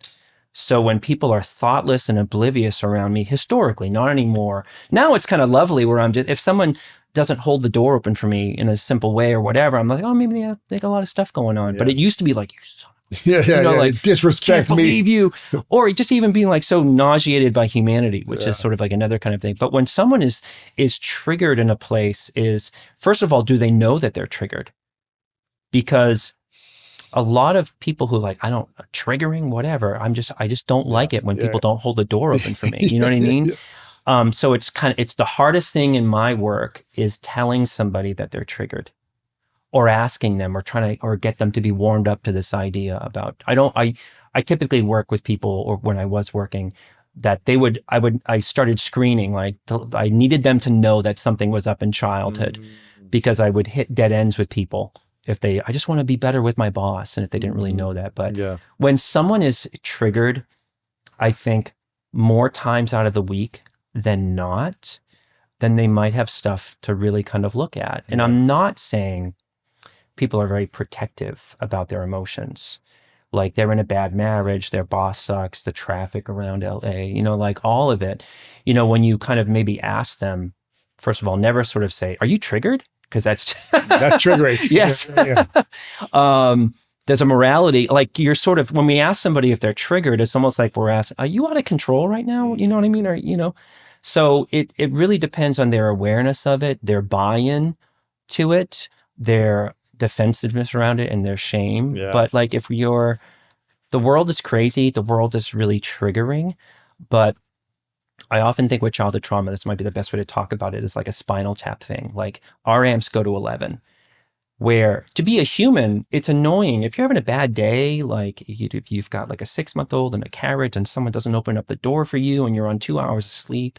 Speaker 2: So when people are thoughtless and oblivious around me, historically, not anymore. Now it's kind of lovely where I'm just, if someone doesn't hold the door open for me in a simple way or whatever, I'm like, oh, maybe they got a lot of stuff going on. Yeah. But it used to be like, you son of like
Speaker 1: disrespect
Speaker 2: can't believe you, or just even being like so nauseated by humanity, which is sort of like another kind of thing. But when someone is triggered in a place, is first of all, do they know that they're triggered? Because a lot of people who like, I don't triggering, whatever. I just don't like it when people don't hold the door open for me. You know what I mean? So it's the hardest thing in my work is telling somebody that they're triggered, or asking them, or trying to, or get them to be warmed up to this idea about, I typically work with people, or when I was working, that I started screening, like I needed them to know that something was up in childhood, because I would hit dead ends with people. I just want to be better with my boss, and if they didn't really know that. But when someone is triggered, I think more times out of the week than not, then they might have stuff to really kind of look at. And I'm not saying people are very protective about their emotions. Like they're in a bad marriage, their boss sucks, the traffic around LA, like all of it. When you kind of maybe ask them, first of all, never sort of say, are you triggered? Because that's
Speaker 1: triggering.
Speaker 2: Yes. There's a morality, like you're sort of, when we ask somebody if they're triggered, it's almost like we're asking, are you out of control right now? You know what I mean? Or, so it really depends on their awareness of it, their buy-in to it, their defensiveness around it, and their shame. But like the world is crazy, the world is really triggering, but I often think with childhood trauma, this might be the best way to talk about it, is like a spinal tap thing. Like our amps go to 11, where to be a human, it's annoying. If you're having a bad day, like if you've got like a 6-month-old and a carrot and someone doesn't open up the door for you and you're on 2 hours of sleep,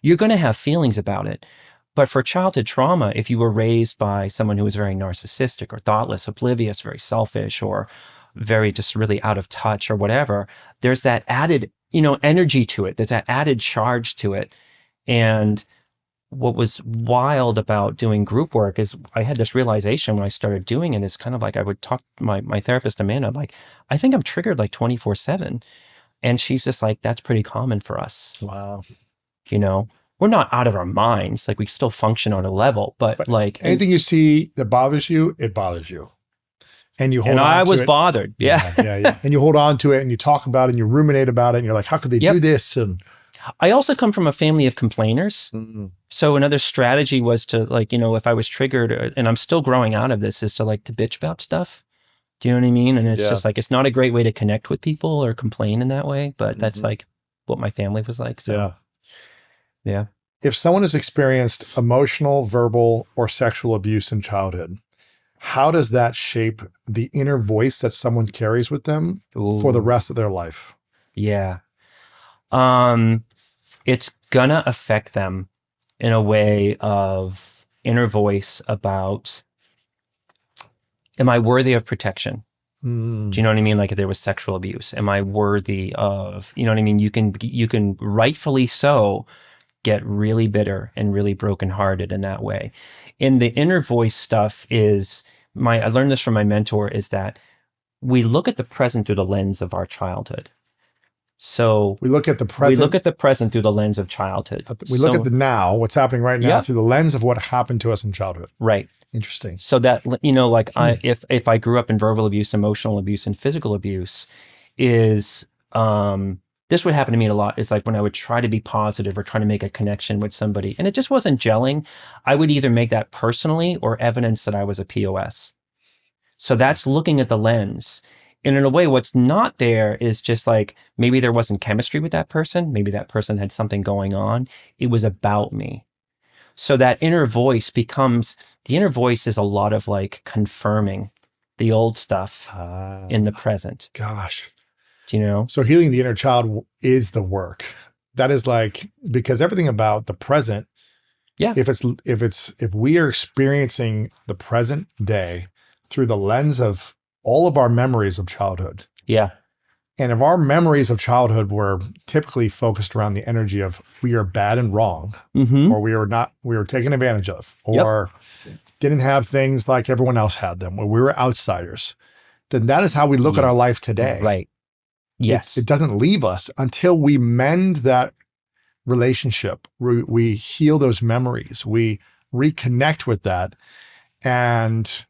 Speaker 2: you're going to have feelings about it. But for childhood trauma, if you were raised by someone who was very narcissistic or thoughtless, oblivious, very selfish, or very just really out of touch or whatever, there's that added energy to it. There's that added charge to it. And what was wild about doing group work is I had this realization when I started doing it, is kind of like I would talk to my therapist, Amanda, I'm like, I think I'm triggered like 24/7. And she's just like, that's pretty common for us.
Speaker 1: Wow.
Speaker 2: We're not out of our minds. Like we still function on a level, but like
Speaker 1: anything you see that bothers you, it bothers you. And you hold on to it.
Speaker 2: And I was bothered. Yeah.
Speaker 1: And you hold on to it and you talk about it and you ruminate about it and you're like, how could they do this? And
Speaker 2: I also come from a family of complainers. So another strategy was to like, if I was triggered, and I'm still growing out of this, is to like to bitch about stuff. Do you know what I mean? And it's just like, it's not a great way to connect with people or complain in that way, but that's like what my family was like. So yeah.
Speaker 1: If someone has experienced emotional, verbal, or sexual abuse in childhood, how does that shape the inner voice that someone carries with them for the rest of their life?
Speaker 2: Yeah. It's gonna affect them in a way of inner voice about, am I worthy of protection? Do you know what I mean? Like if there was sexual abuse, am I worthy of, you know what I mean? You can rightfully so get really bitter and really brokenhearted in that way. And the inner voice stuff is I learned this from my mentor, is that we look at the present through the lens of our childhood. So
Speaker 1: we look at the present.
Speaker 2: We look at the present through the lens of childhood.
Speaker 1: We look at the now, what's happening right now, through the lens of what happened to us in childhood.
Speaker 2: Right.
Speaker 1: Interesting.
Speaker 2: So that, like if I grew up in verbal abuse, emotional abuse, and physical abuse, is this would happen to me a lot, is like when I would try to be positive or try to make a connection with somebody and it just wasn't gelling, I would either make that personally or evidence that I was a POS. So that's looking at the lens. And in a way, what's not there is just like, maybe there wasn't chemistry with that person. Maybe that person had something going on. It was about me. So that inner voice becomes, the inner voice is a lot of like confirming the old stuff in the present.
Speaker 1: Gosh.
Speaker 2: Do you know?
Speaker 1: So healing the inner child is the work. That is like, because everything about the present, if we are experiencing the present day through the lens of all of our memories of childhood.
Speaker 2: Yeah.
Speaker 1: And if our memories of childhood were typically focused around the energy of we are bad and wrong, or we were taken advantage of, or didn't have things like everyone else had them, or we were outsiders, then that is how we look at our life today.
Speaker 2: Right. Yes.
Speaker 1: It doesn't leave us until we mend that relationship. We heal those memories. We reconnect with that and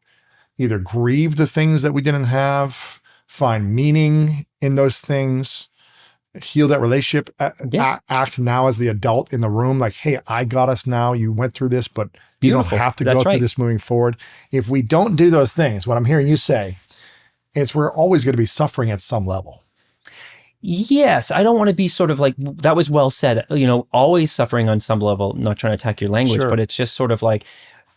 Speaker 1: either grieve the things that we didn't have, find meaning in those things, heal that relationship, act now as the adult in the room. Like, hey, I got us now. You went through this, but you don't have to go through this moving forward. If we don't do those things, what I'm hearing you say is we're always going to be suffering at some level.
Speaker 2: Yes, I don't want to be sort of like, that was well said, always suffering on some level, not trying to attack your language, but it's just sort of like,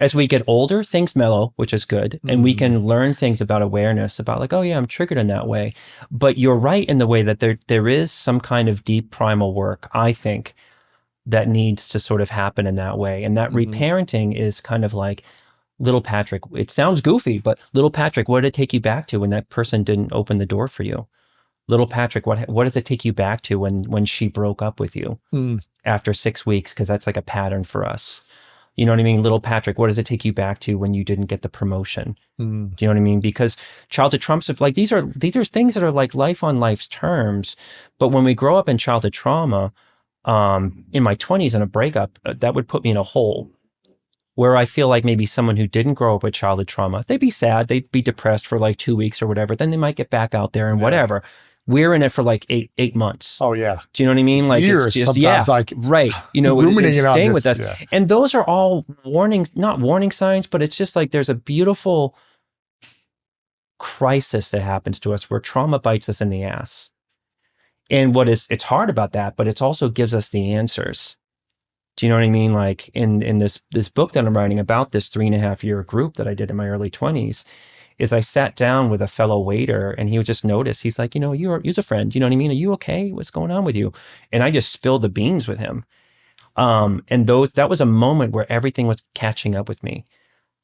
Speaker 2: as we get older, things mellow, which is good. And we can learn things about awareness, about like, oh yeah, I'm triggered in that way. But you're right in the way that there is some kind of deep primal work, I think, that needs to sort of happen in that way. And that reparenting is kind of like, little Patrick, it sounds goofy, but little Patrick, what did it take you back to when that person didn't open the door for you? Little Patrick, what does it take you back to when she broke up with you after 6 weeks? Because that's like a pattern for us. You know what I mean? Little Patrick, what does it take you back to when you didn't get the promotion? Do you know what I mean? Because childhood trauma, like these are things that are like life on life's terms. But when we grow up in childhood trauma, in my 20s in a breakup, that would put me in a hole where I feel like maybe someone who didn't grow up with childhood trauma, they'd be sad, they'd be depressed for like 2 weeks or whatever. Then they might get back out there and whatever. We're in it for like eight months.
Speaker 1: Oh yeah.
Speaker 2: Do you know what I mean? Like
Speaker 1: years,
Speaker 2: it's just,
Speaker 1: sometimes like
Speaker 2: right.
Speaker 1: ruminating on
Speaker 2: staying
Speaker 1: this,
Speaker 2: with us. And those are all not warning signs, but it's just like there's a beautiful crisis that happens to us where trauma bites us in the ass. And it's hard about that, but it also gives us the answers. Do you know what I mean? Like in this book that I'm writing about this 3.5-year group that I did in my early 20s, is I sat down with a fellow waiter and he would just notice, he's like, you're a friend, you know what I mean? Are you okay? What's going on with you? And I just spilled the beans with him. And that was a moment where everything was catching up with me.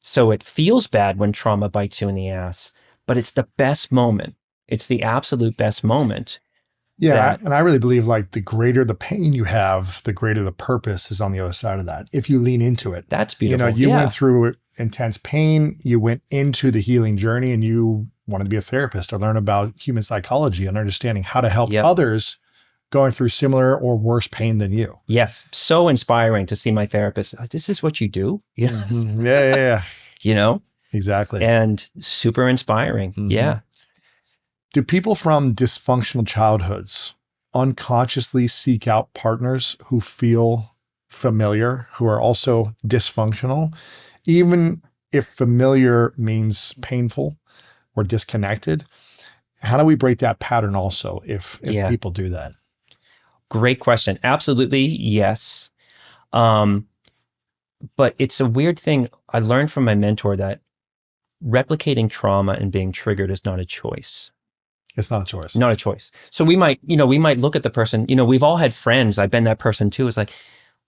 Speaker 2: So it feels bad when trauma bites you in the ass, but it's the best moment. It's the absolute best moment.
Speaker 1: Yeah. And I really believe like the greater the pain you have, the greater the purpose is on the other side of that. If you lean into it.
Speaker 2: That's beautiful.
Speaker 1: You went through intense pain, you went into the healing journey and you wanted to be a therapist or learn about human psychology and understanding how to help others going through similar or worse pain than you.
Speaker 2: Yes. So inspiring to see my therapist. This is what you do?
Speaker 1: Yeah. Exactly.
Speaker 2: And super inspiring. Yeah.
Speaker 1: Do people from dysfunctional childhoods unconsciously seek out partners who feel familiar, who are also dysfunctional, even if familiar means painful or disconnected? How do we break that pattern also if people do that?
Speaker 2: Great question. Absolutely, yes. But it's a weird thing. I learned from my mentor that replicating trauma and being triggered is not a choice.
Speaker 1: It's not a choice.
Speaker 2: Not a choice. So we might look at the person, we've all had friends. I've been that person too. It's like,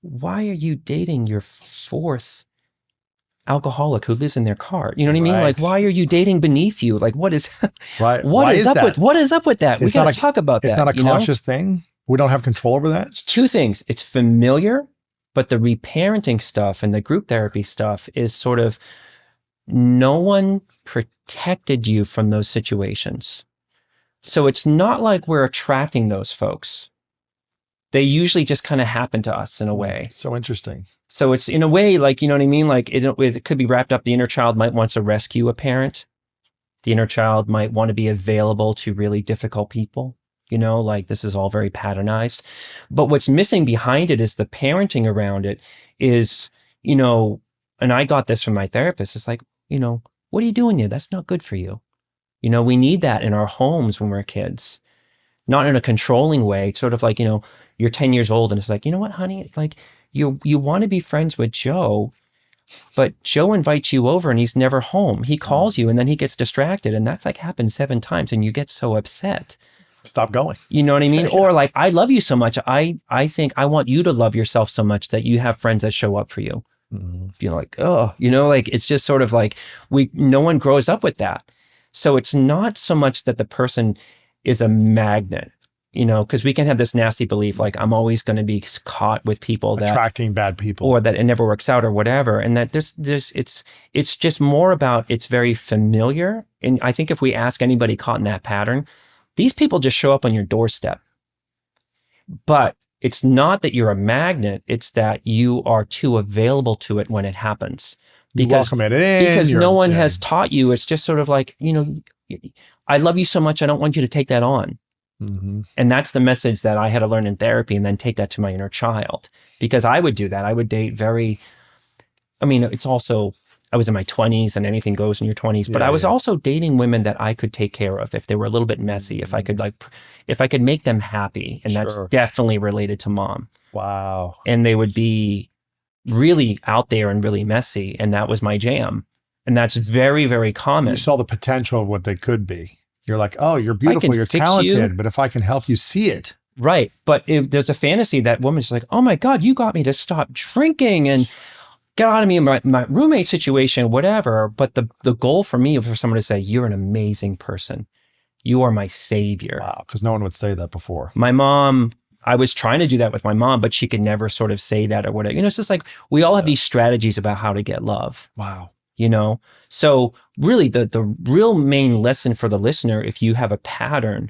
Speaker 2: why are you dating your fourth alcoholic who lives in their car? You know what I mean? Like, why are you dating beneath you? Like, what is what is up with that? We got to talk about that.
Speaker 1: It's not a conscious thing. We don't have control over that.
Speaker 2: Two things. It's familiar, but the reparenting stuff and the group therapy stuff is sort of, no one protected you from those situations. So it's not like we're attracting those folks. They usually just kind of happen to us in a way.
Speaker 1: So interesting.
Speaker 2: So it's in a way like, you know what I mean? Like it could be wrapped up. The inner child might want to rescue a parent. The inner child might want to be available to really difficult people. Like this is all very patternized. But what's missing behind it is the parenting around it is, and I got this from my therapist. It's like, what are you doing there? That's not good for you. You know, we need that in our homes when we're kids, not in a controlling way, sort of like, you know, you're 10 years old and it's like, you know what, honey, like you want to be friends with Joe, but Joe invites you over and he's never home. He calls you and then he gets distracted, and that's like happened 7 times and you get so upset.
Speaker 1: Stop going.
Speaker 2: You know what I mean? Or like, I love you so much. I think I want you to love yourself so much that you have friends that show up for you. You're like, oh, you know, like it's just sort of like no one grows up with that. So it's not so much that the person is a magnet, you know, because we can have this nasty belief, like I'm always going to be caught with people that
Speaker 1: attracting bad people,
Speaker 2: or that it never works out or whatever. And that it's just more about, it's very familiar. And I think if we ask anybody caught in that pattern, these people just show up on your doorstep. But it's not that you're a magnet, it's that you are too available to it when it happens. Because no one has taught you. It's just sort of like, you know, I love you so much, I don't want you to take that on. And that's the message that I had to learn in therapy, and then take that to my inner child. Because I would do that. I would date it's also, I was in my 20s and anything goes in your 20s, but I was also dating women that I could take care of if they were a little bit messy, if I could make them happy. And that's definitely related to mom.
Speaker 1: Wow.
Speaker 2: And they would be really out there and really messy. And that was my jam. And that's very, very common.
Speaker 1: You saw the potential of what they could be. You're like, oh, you're beautiful, you're talented, but if I can help you see it.
Speaker 2: Right. But if there's a fantasy, that woman's like, oh my God, you got me to stop drinking and get out of me in my roommate situation, whatever. But the goal for me is for someone to say, you're an amazing person. You are my savior.
Speaker 1: Wow. Because no one would say that before.
Speaker 2: My mom, I was trying to do that with my mom, but she could never sort of say that or whatever. You know, it's just like, we all have these strategies about how to get love.
Speaker 1: Wow.
Speaker 2: You know? So really the real main lesson for the listener, if you have a pattern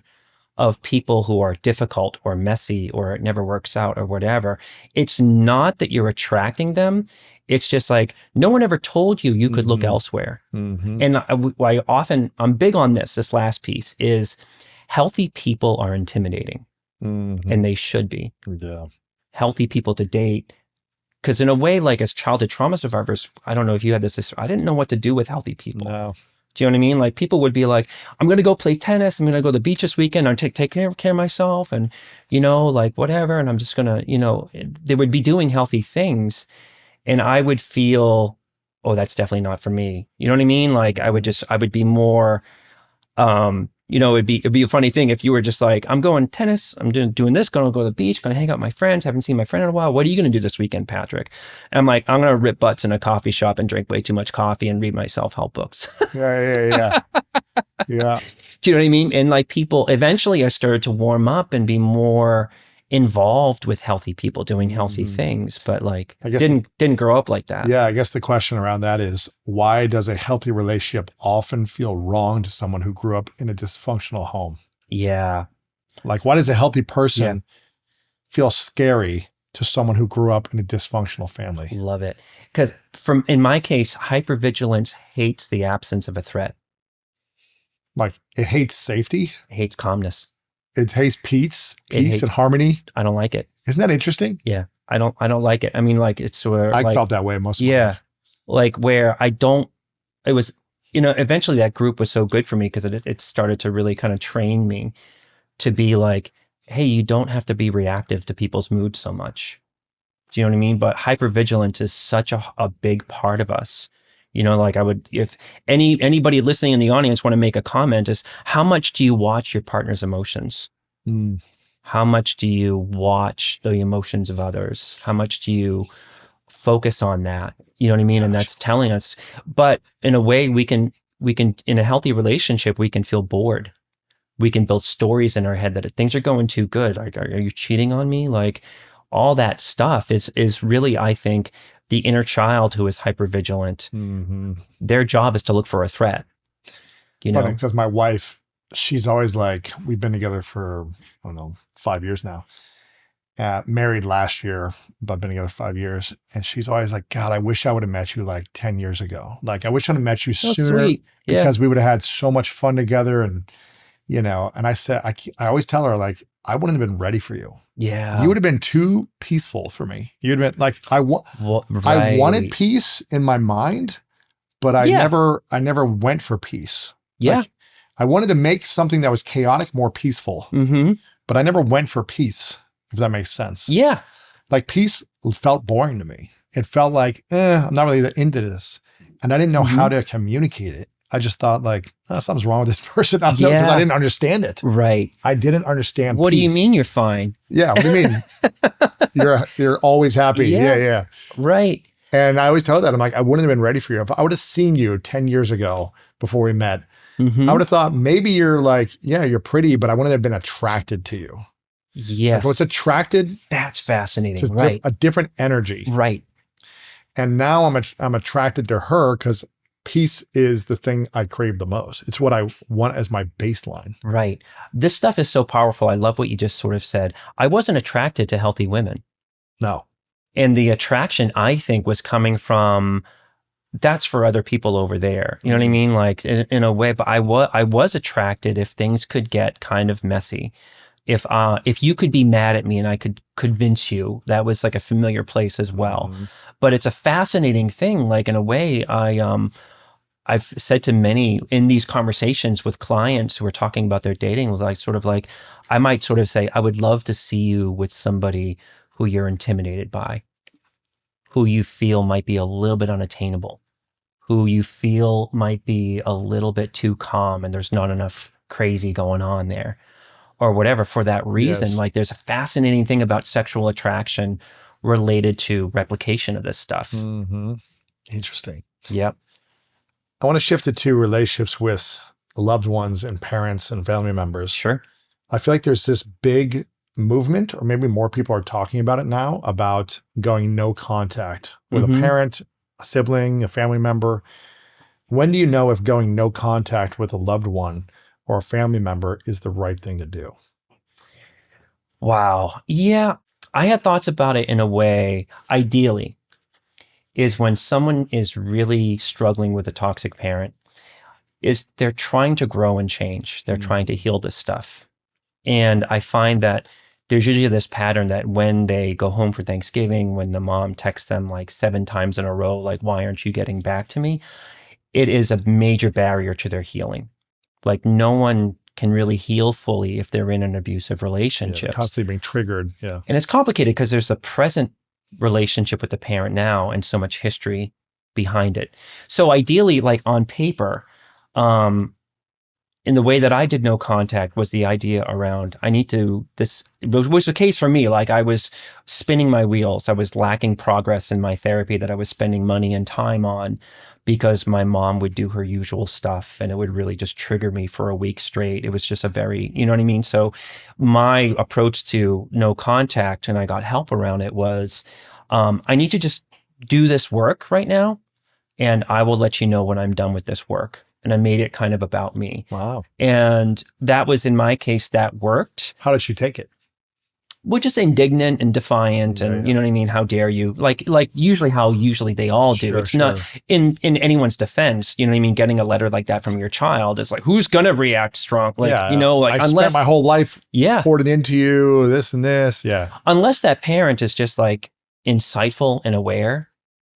Speaker 2: of people who are difficult or messy or it never works out or whatever, it's not that you're attracting them. It's just like, no one ever told you could look elsewhere. And I'm big on this last piece is, healthy people are intimidating, and they should be. Healthy people to date. Because in a way, like as childhood trauma survivors, I don't know if you had this, I didn't know what to do with healthy people.
Speaker 1: No.
Speaker 2: Do you know what I mean? Like people would be like, I'm going to go play tennis. I'm going to go to the beach this weekend. I'm take care of myself and, you know, like whatever. And I'm just going to, you know, they would be doing healthy things. And I would feel, oh, that's definitely not for me. You know what I mean? Like I would be more, you know, it'd be a funny thing if you were just like, I'm going tennis, I'm doing this, going to go to the beach, going to hang out with my friends, haven't seen my friend in a while. What are you going to do this weekend, Patrick? And I'm like, I'm going to rip butts in a coffee shop and drink way too much coffee and read my self-help books.
Speaker 1: Yeah.
Speaker 2: Do you know what I mean? And like people, eventually I started to warm up and be more involved with healthy people doing healthy things, but like I guess didn't grow up like that.
Speaker 1: Yeah, I guess the question around that is, why does a healthy relationship often feel wrong to someone who grew up in a dysfunctional home?
Speaker 2: Yeah.
Speaker 1: Like, why does a healthy person feel scary to someone who grew up in a dysfunctional family?
Speaker 2: Love it. Because in my case, hypervigilance hates the absence of a threat.
Speaker 1: Like it hates safety.
Speaker 2: It hates calmness.
Speaker 1: It hates peace and harmony.
Speaker 2: I don't like it.
Speaker 1: Isn't that interesting?
Speaker 2: Yeah. I don't like it. I mean, like it's where
Speaker 1: I felt that way most of my life.
Speaker 2: Like where it was, you know, eventually that group was so good for me because it started to really kind of train me to be like, hey, you don't have to be reactive to people's moods so much. Do you know what I mean? But hypervigilance is such a big part of us. You know, like if anybody listening in the audience want to make a comment is, how much do you watch your partner's emotions? How much do you watch the emotions of others? How much do you focus on that? You know what I mean? And that's telling us, but in a way we can, in a healthy relationship, we can feel bored. We can build stories in our head that if things are going too good, like, are you cheating on me? Like all that stuff is really, I think, the inner child who is hypervigilant. Their job is to look for a threat. You know,
Speaker 1: because my wife, she's always like, we've been together for, I don't know, 5 years now. Married last year, but been together 5 years. And she's always like, God, I wish I would have met you like 10 years ago. Like, I wish I would have met you sooner because we would have had so much fun together. And, you know, and I said, I always tell her, like, I wouldn't have been ready for you.
Speaker 2: Yeah.
Speaker 1: You would have been too peaceful for me. You'd have been like, I wanted peace in my mind, but I never went for peace.
Speaker 2: Yeah.
Speaker 1: Like, I wanted to make something that was chaotic more peaceful, but I never went for peace, if that makes sense.
Speaker 2: Yeah.
Speaker 1: Like peace felt boring to me. It felt like, I'm not really into this. And I didn't know how to communicate it. I just thought like, something's wrong with this person. I don't know, because I didn't understand it.
Speaker 2: Right.
Speaker 1: I didn't understand
Speaker 2: What
Speaker 1: peace.
Speaker 2: do you mean you're fine?
Speaker 1: Yeah. What do you mean? You're always happy. Yeah.
Speaker 2: Right.
Speaker 1: And I always tell that, I'm like, I wouldn't have been ready for you. If I would have seen you 10 years ago before we met, I would have thought maybe you're like, yeah, you're pretty, but I wouldn't have been attracted to you.
Speaker 2: Yes.
Speaker 1: Like what's attracted?
Speaker 2: That's fascinating.
Speaker 1: It's
Speaker 2: right.
Speaker 1: a different energy.
Speaker 2: Right.
Speaker 1: And now I'm attracted to her because peace is the thing I crave the most. It's what I want as my baseline.
Speaker 2: Right. This stuff is so powerful. I love what you just sort of said. I wasn't attracted to healthy women.
Speaker 1: No.
Speaker 2: And the attraction, I think, was coming from, that's for other people over there. You know what I mean? Like in a way, but I was attracted if things could get kind of messy. If you could be mad at me and I could convince you, that was like a familiar place as well. But it's a fascinating thing. Like in a way, I've said to many in these conversations with clients who are talking about their dating, like sort of like, I might sort of say, I would love to see you with somebody who you're intimidated by, who you feel might be a little bit unattainable, who you feel might be a little bit too calm and there's not enough crazy going on there. Or whatever, for that reason. Like there's a fascinating thing about sexual attraction related to replication of this stuff.
Speaker 1: Interesting.
Speaker 2: Yep.
Speaker 1: I want to shift it to relationships with loved ones and parents and family members.
Speaker 2: Sure.
Speaker 1: I feel like there's this big movement, or maybe more people are talking about it now, about going no contact with a parent, a sibling, a family member. When do you know if going no contact with a loved one or a family member is the right thing to do?
Speaker 2: Wow. Yeah. I had thoughts about it in a way, ideally, is when someone is really struggling with a toxic parent, is they're trying to grow and change. They're trying to heal this stuff. And I find that there's usually this pattern that when they go home for Thanksgiving, when the mom texts them like 7 times in a row, like, why aren't you getting back to me? It is a major barrier to their healing. Like no one can really heal fully if they're in an abusive relationship.
Speaker 1: Constantly being triggered. Yeah.
Speaker 2: And it's complicated because there's a present relationship with the parent now and so much history behind it. So ideally, like on paper, in the way that I did no contact was the idea around, this was the case for me. Like I was spinning my wheels. I was lacking progress in my therapy that I was spending money and time on, because my mom would do her usual stuff and it would really just trigger me for a week straight. It was just a very, you know what I mean? So my approach to no contact, and I got help around it, was I need to just do this work right now and I will let you know when I'm done with this work. And I made it kind of about me.
Speaker 1: Wow.
Speaker 2: And that was, in my case, that worked.
Speaker 1: How did she take it?
Speaker 2: Well, just indignant and defiant, and you know what I mean? How dare you? Like usually how they all do. It's not in anyone's defense, you know what I mean? Getting a letter like that from your child is like, who's gonna react strong? Like, you know, like
Speaker 1: I spent my whole life poured it into you, this and this. Yeah.
Speaker 2: Unless that parent is just like insightful and aware.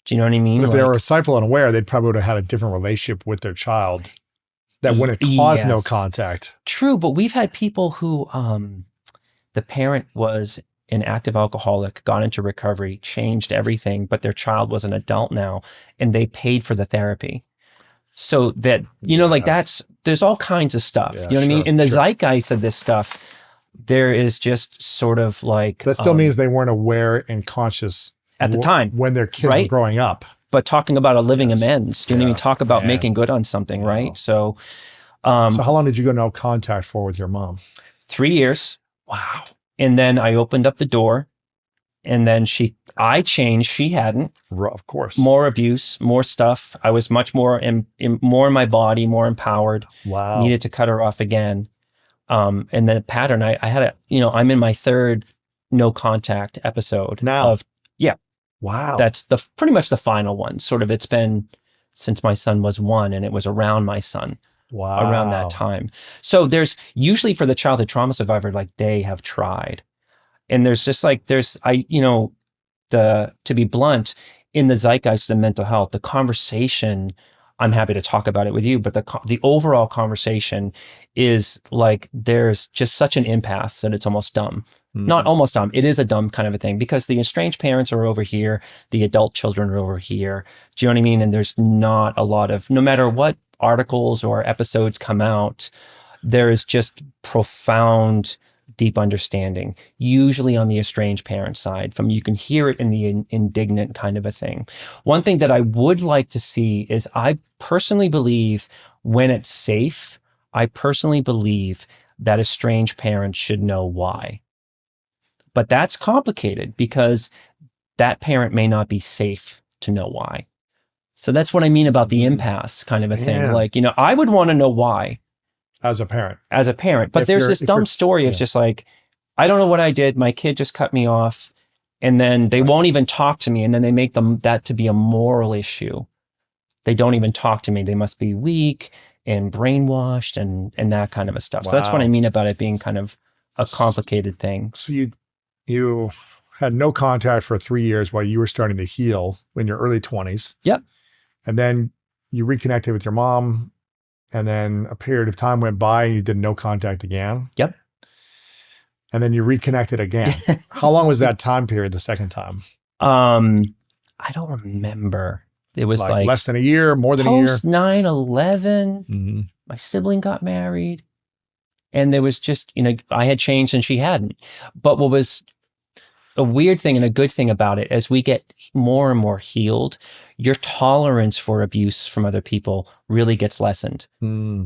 Speaker 2: Do you know what I mean?
Speaker 1: But if they were insightful and aware, they'd probably would have had a different relationship with their child that wouldn't cause no contact.
Speaker 2: True, but we've had people who the parent was an active alcoholic, got into recovery, changed everything, but their child was an adult now and they paid for the therapy. So that, you know, like there's all kinds of stuff, you know what I mean? In the zeitgeist of this stuff, there is just sort of like.
Speaker 1: That still means they weren't aware and conscious
Speaker 2: at the time
Speaker 1: when their kids were growing up.
Speaker 2: But talking about a living amends, do you know what I mean? Talk about making good on something, right? So
Speaker 1: how long did you go no contact for with your mom?
Speaker 2: 3 years.
Speaker 1: Wow.
Speaker 2: And then I opened up the door and then I changed. She hadn't.
Speaker 1: Of course.
Speaker 2: More abuse, more stuff. I was much more more in my body, more empowered.
Speaker 1: Wow.
Speaker 2: Needed to cut her off again. And then a pattern, I had I'm in my 3rd no contact episode
Speaker 1: now.
Speaker 2: Wow. That's pretty much the final one. Sort of, it's been since my son was 1 and it was around my son.
Speaker 1: Wow.
Speaker 2: Around that time. So there's usually for the childhood trauma survivor, like they have tried. And there's just like, to be blunt, in the zeitgeist of mental health, the conversation I'm happy to talk about it with you. But the overall conversation is like, there's just such an impasse that it's almost dumb. Not almost dumb. It is a dumb kind of a thing because the estranged parents are over here. The adult children are over here. Do you know what I mean? And there's not a lot of, no matter what articles or episodes come out, there is just profound, deep understanding, usually on the estranged parent side. You can hear it in the indignant kind of a thing. One thing that I would like to see is, I personally believe when it's safe, I personally believe that estranged parents should know why. But that's complicated because that parent may not be safe to know why. So that's what I mean about the impasse kind of a thing. Like, I would want to know why.
Speaker 1: As a parent.
Speaker 2: But there's this dumb story of just like, I don't know what I did. My kid just cut me off. And then they won't even talk to me. And then they make that to be a moral issue. They don't even talk to me. They must be weak and brainwashed and that kind of a stuff. Wow. So that's what I mean about it being kind of a complicated thing.
Speaker 1: So you had no contact for 3 years while you were starting to heal in your early 20s.
Speaker 2: Yep.
Speaker 1: And then you reconnected with your mom, and then a period of time went by and you did no contact again.
Speaker 2: Yep.
Speaker 1: And then you reconnected again. How long was that time period the second time?
Speaker 2: I don't remember. It was like
Speaker 1: less than a year, more than a year.
Speaker 2: Post 9/11, my sibling got married, and there was just, I had changed and she hadn't. But what was a weird thing and a good thing about it, as we get more and more healed, your tolerance for abuse from other people really gets lessened.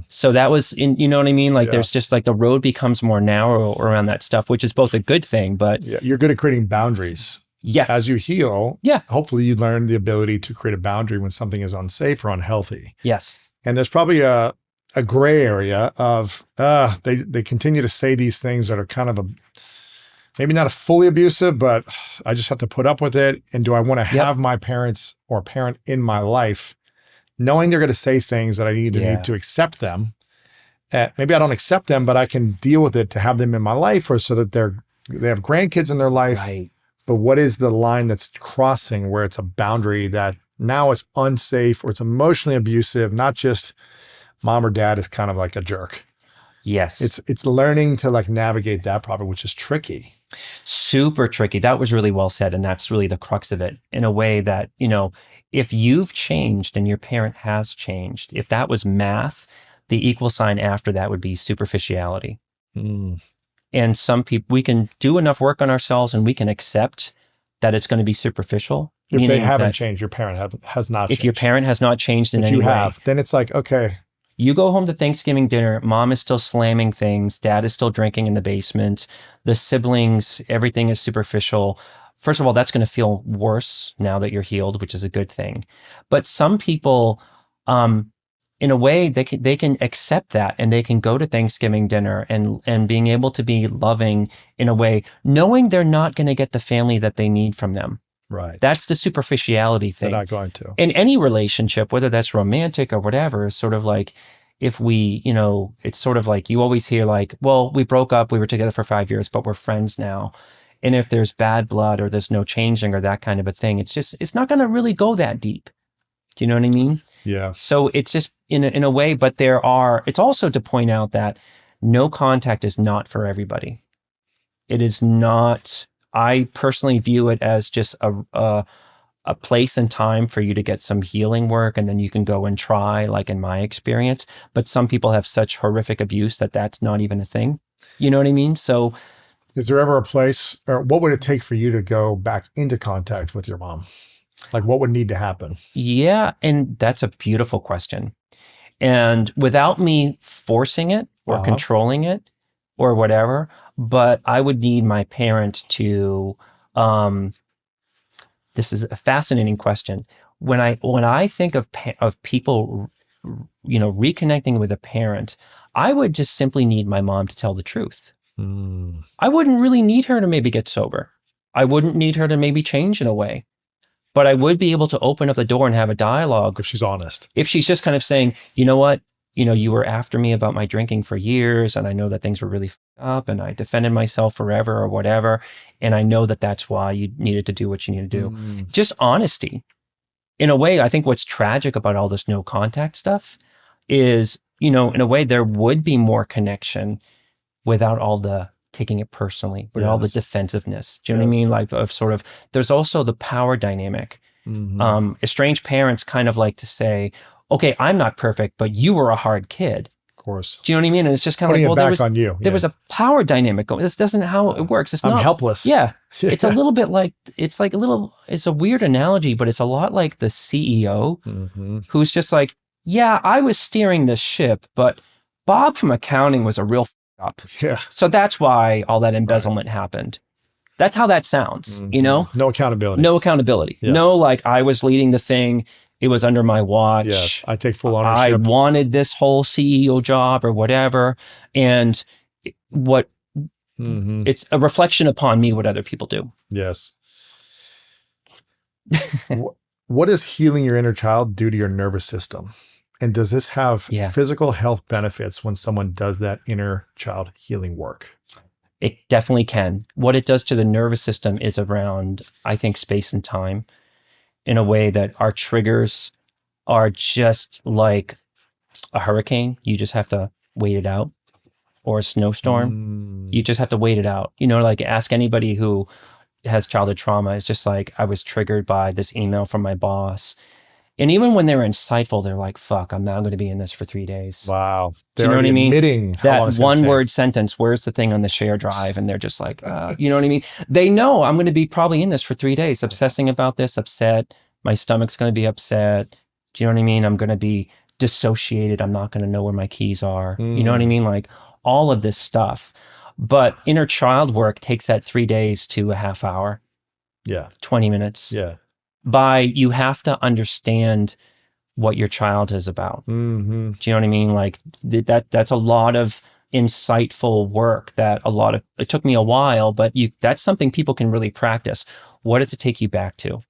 Speaker 2: So that was, you know what I mean? Like there's just like the road becomes more narrow around that stuff, which is both a good thing, but
Speaker 1: you're good at creating boundaries.
Speaker 2: Yes.
Speaker 1: As you heal, hopefully you learn the ability to create a boundary when something is unsafe or unhealthy.
Speaker 2: Yes.
Speaker 1: And there's probably a gray area of, they continue to say these things that are kind of maybe not a fully abusive, but I just have to put up with it. And do I want to have my parents or parent in my life, knowing they're going to say things that I need to accept them? Maybe I don't accept them, but I can deal with it to have them in my life, or so that they have grandkids in their life.
Speaker 2: Right.
Speaker 1: But what is the line that's crossing where it's a boundary that now it's unsafe or it's emotionally abusive, not just mom or dad is kind of like a jerk?
Speaker 2: Yes.
Speaker 1: It's learning to like navigate that problem, which is tricky.
Speaker 2: Super tricky. That was really well said. And that's really the crux of it, in a way that, if you've changed and your parent has changed, if that was math, the equal sign after that would be superficiality. And some people, we can do enough work on ourselves and we can accept that it's going to be superficial.
Speaker 1: If they haven't changed, your parent has not changed.
Speaker 2: If your parent has not changed in any way.
Speaker 1: If you have, then it's like, okay.
Speaker 2: You go home to Thanksgiving dinner, mom is still slamming things, dad is still drinking in the basement, the siblings, everything is superficial. First of all, that's going to feel worse now that you're healed, which is a good thing. But some people, in a way, they can accept that, and they can go to Thanksgiving dinner and being able to be loving in a way, knowing they're not going to get the family that they need from them.
Speaker 1: Right.
Speaker 2: That's the superficiality thing.
Speaker 1: They're not going to.
Speaker 2: In any relationship, whether that's romantic or whatever, is sort of like, if we, it's sort of like, you always hear like, well, we broke up, we were together for 5 years, but we're friends now. And if there's bad blood or there's no changing or that kind of a thing, it's not going to really go that deep. Do you know what I mean?
Speaker 1: Yeah.
Speaker 2: So it's just in a way, but it's also to point out that no contact is not for everybody. It is not. I personally view it as just a place and time for you to get some healing work, and then you can go and try, like in my experience. But some people have such horrific abuse that that's not even a thing. You know what I mean? So
Speaker 1: is there ever a place, or what would it take for you to go back into contact with your mom? Like what would need to happen?
Speaker 2: Yeah, and that's a beautiful question. And without me forcing it or controlling it or whatever, but I would need my parent to, this is a fascinating question. When I think of people, reconnecting with a parent, I would just simply need my mom to tell the truth. I wouldn't really need her to maybe get sober. I wouldn't need her to maybe change in a way. But I would be able to open up the door and have a dialogue.
Speaker 1: If she's honest.
Speaker 2: If she's just kind of saying, you know what, you were after me about my drinking for years, and I know that things were really up, and I defended myself forever or whatever. And I know that that's why you needed to do what you need to do. Just honesty. in a way, I think what's tragic about all this no contact stuff is, in a way, there would be more connection without all the taking it personally, with all the defensiveness. Do you know what I mean? Like, of sort of, there's also the power dynamic. Estranged parents kind of like to say, okay, I'm not perfect, but you were a hard kid.
Speaker 1: Of course.
Speaker 2: Do you know what I mean? And it's just kind of like, well, there was a power dynamic going. This doesn't how it works. It's
Speaker 1: I'm
Speaker 2: not
Speaker 1: helpless.
Speaker 2: Yeah. It's a little bit like, it's a weird analogy, but it's a lot like the CEO who's just like, yeah, I was steering this ship, but Bob from accounting was a real up.
Speaker 1: Yeah.
Speaker 2: So that's why all that embezzlement happened. That's how that sounds,
Speaker 1: No accountability.
Speaker 2: No accountability.
Speaker 1: Yeah.
Speaker 2: No, like, I was leading the thing. It was under my watch.
Speaker 1: Yes, I take full ownership.
Speaker 2: I wanted this whole CEO job or whatever. And it's a reflection upon me what other people do.
Speaker 1: Yes. What does healing your inner child do to your nervous system? And does this have physical health benefits when someone does that inner child healing work?
Speaker 2: It definitely can. What it does to the nervous system is around, I think, space and time, in a way that our triggers are just like a hurricane. You just have to wait it out, or a snowstorm. You just have to wait it out. Like, ask anybody who has childhood trauma. It's just like, I was triggered by this email from my boss. And even when they're insightful, they're like, fuck, I'm not going to be in this for 3 days.
Speaker 1: Wow.
Speaker 2: Do you know what I mean?
Speaker 1: Admitting
Speaker 2: that one word sentence, where's the thing on the share drive? And they're just like, you know what I mean? They know I'm going to be probably in this for 3 days, obsessing about this, upset. My stomach's going to be upset. Do you know what I mean? I'm going to be dissociated. I'm not going to know where my keys are. You know what I mean? Like, all of this stuff. But inner child work takes that 3 days to a half hour.
Speaker 1: Yeah.
Speaker 2: 20 minutes.
Speaker 1: Yeah.
Speaker 2: You have to understand what your child is about. Do you know what I mean? Like, that's a lot of insightful work it took me a while, but that's something people can really practice. What does it take you back to?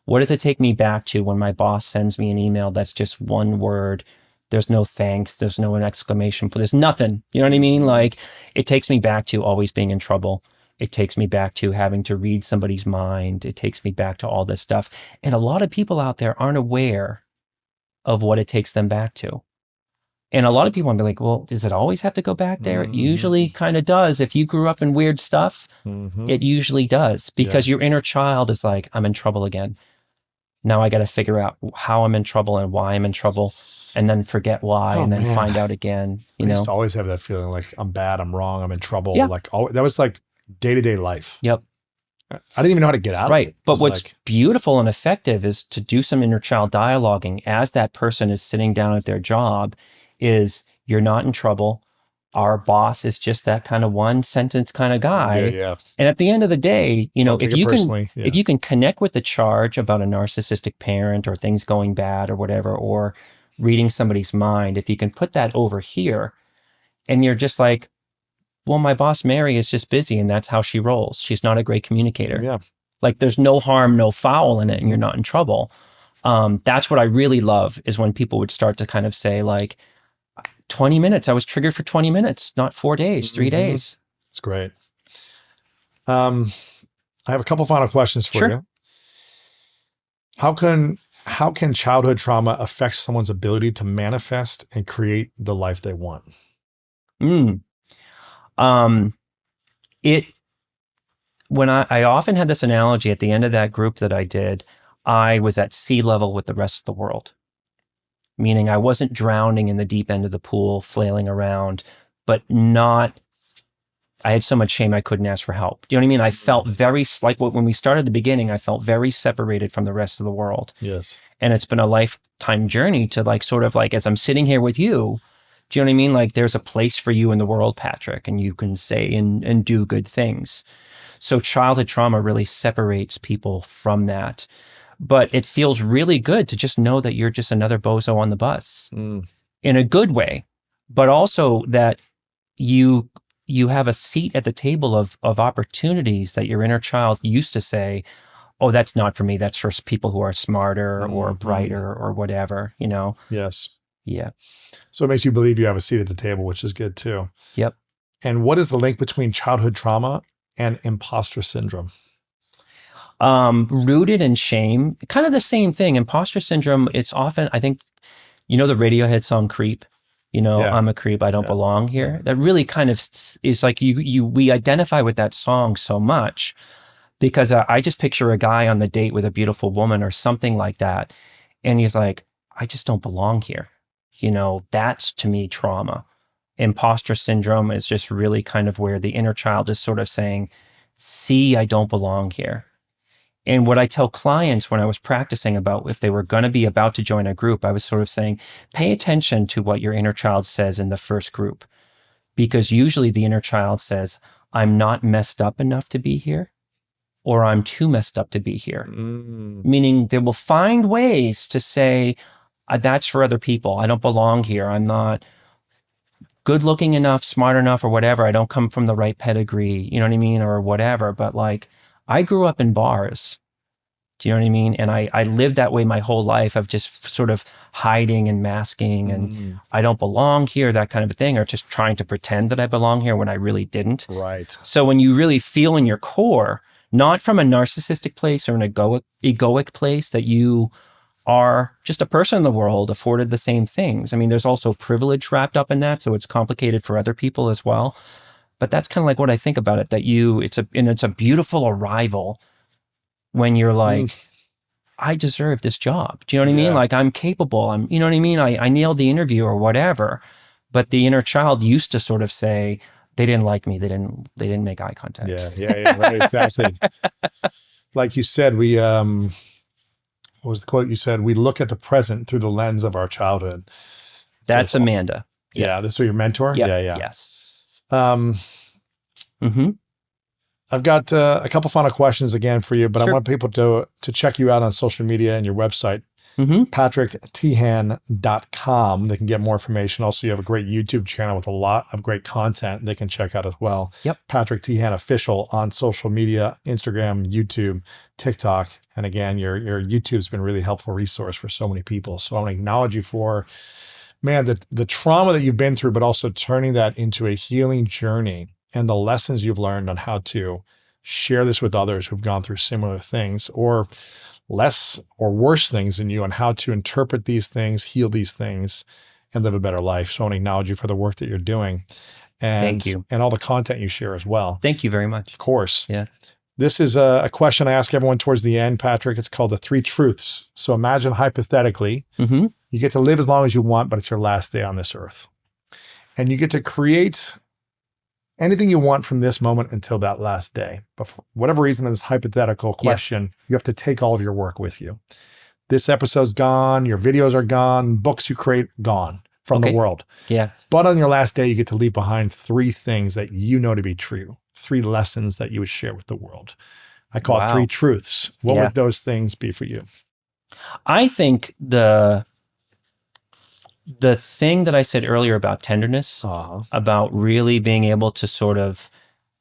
Speaker 2: What does it take me back to when my boss sends me an email that's just one word? There's no thanks. There's no an exclamation point. There's nothing. You know what I mean? Like, it takes me back to always being in trouble. It takes me back to having to read somebody's mind. It takes me back to all this stuff. And a lot of people out there aren't aware of what it takes them back to. And a lot of people will be like, well, does it always have to go back there? It usually kind of does. If you grew up in weird stuff, it usually does, because your inner child is like, I'm in trouble again. Now I got to figure out how I'm in trouble and why I'm in trouble, and then forget why, and then find out again. I
Speaker 1: used to always have that feeling like, I'm bad, I'm wrong, I'm in trouble.
Speaker 2: Yeah.
Speaker 1: Like, that was like day-to-day life.
Speaker 2: Yep.
Speaker 1: I didn't even know how to get out of it.
Speaker 2: But what's beautiful and effective is to do some inner child dialoguing as that person is sitting down at their job. Is, you're not in trouble. Our boss is just that kind of one sentence kind of guy.
Speaker 1: Yeah.
Speaker 2: And at the end of the day, if you can connect with the charge about a narcissistic parent or things going bad or whatever, or reading somebody's mind, if you can put that over here, and you're just like, well, my boss Mary is just busy and that's how she rolls. She's not a great communicator.
Speaker 1: Yeah.
Speaker 2: Like, there's no harm, no foul in it, and you're not in trouble. That's what I really love, is when people would start to kind of say, like, 20 minutes. I was triggered for 20 minutes, not 4 days, 3 days.
Speaker 1: That's great. I have a couple final questions for you. How can childhood trauma affect someone's ability to manifest and create the life they want?
Speaker 2: When I often had this analogy at the end of that group that I did, I was at sea level with the rest of the world. Meaning I wasn't drowning in the deep end of the pool, flailing around, but I had so much shame I couldn't ask for help. Do you know what I mean? I felt when we started at the beginning, I felt very separated from the rest of the world.
Speaker 1: Yes.
Speaker 2: And it's been a lifetime journey to, like, sort of like, as I'm sitting here with you, do you know what I mean? Like, there's a place for you in the world, Patrick, and you can say and do good things. So childhood trauma really separates people from that. But it feels really good to just know that you're just another bozo on the bus in a good way, but also that you have a seat at the table of opportunities that your inner child used to say, oh, that's not for me. That's for people who are smarter or brighter or whatever,
Speaker 1: Yes.
Speaker 2: Yeah.
Speaker 1: So it makes you believe you have a seat at the table, which is good too.
Speaker 2: Yep.
Speaker 1: And what is the link between childhood trauma and imposter syndrome?
Speaker 2: Rooted in shame, kind of the same thing. Imposter syndrome, it's often, I think, the Radiohead song Creep, I'm a creep, I don't belong here. That really kind of is like we identify with that song so much because I just picture a guy on the date with a beautiful woman or something like that. And he's like, I just don't belong here. That's to me trauma. Imposter syndrome is just really kind of where the inner child is sort of saying, see, I don't belong here. And what I tell clients when I was practicing about if they were going to be about to join a group, I was sort of saying, pay attention to what your inner child says in the first group. Because usually the inner child says, I'm not messed up enough to be here, or I'm too messed up to be here. Meaning they will find ways to say, that's for other people. I don't belong here. I'm not good looking enough, smart enough, or whatever. I don't come from the right pedigree, you know what I mean? Or whatever. But like, I grew up in bars. Do you know what I mean? And I lived that way my whole life of just sort of hiding and masking and I don't belong here, that kind of a thing, or just trying to pretend that I belong here when I really didn't.
Speaker 1: Right.
Speaker 2: So when you really feel in your core, not from a narcissistic place or an egoic place that you are just a person in the world afforded the same things. I mean, there's also privilege wrapped up in that, so it's complicated for other people as well. But that's kind of like what I think about it, that it's a beautiful arrival when you're like, I deserve this job. Do you know what I mean? Like I'm capable. You know what I mean? I nailed the interview or whatever. But the inner child used to sort of say, they didn't like me. They didn't make eye contact.
Speaker 1: Yeah, right, exactly. Like you said, what was the quote you said? We look at the present through the lens of our childhood.
Speaker 2: That's Amanda.
Speaker 1: Yeah, this was your mentor?
Speaker 2: Yep.
Speaker 1: Yeah.
Speaker 2: Yes.
Speaker 1: I've got a couple final questions again for you, but
Speaker 2: Sure.
Speaker 1: I want people to check you out on social media and your website, patrickteahan.com. They can get more information. Also, you have a great YouTube channel with a lot of great content they can check out as well.
Speaker 2: Yep.
Speaker 1: Patrick Teahan Official on social media, Instagram, YouTube, TikTok. And again, your YouTube's been a really helpful resource for so many people. So I want to acknowledge you for, man, the trauma that you've been through, but also turning that into a healing journey and the lessons you've learned on how to share this with others who've gone through similar things or less or worse things than you, on how to interpret these things, heal these things, and live a better life. So I want to acknowledge you for the work that you're doing. And,
Speaker 2: Thank you.
Speaker 1: And all the content you share as well.
Speaker 2: Thank you very much.
Speaker 1: Of course.
Speaker 2: Yeah.
Speaker 1: This is a question I ask everyone towards the end, Patrick. It's called the 3 truths. So imagine hypothetically, you get to live as long as you want, but it's your last day on this earth. And you get to create anything you want from this moment until that last day. But for whatever reason, in this hypothetical question, you have to take all of your work with you. This episode's gone, your videos are gone, books you create, gone from the world.
Speaker 2: Yeah.
Speaker 1: But on your last day, you get to leave behind 3 things that you know to be true, 3 lessons that you would share with the world. I call it 3 truths. What would those things be for you?
Speaker 2: I think the thing that I said earlier about tenderness, about really being able to sort of,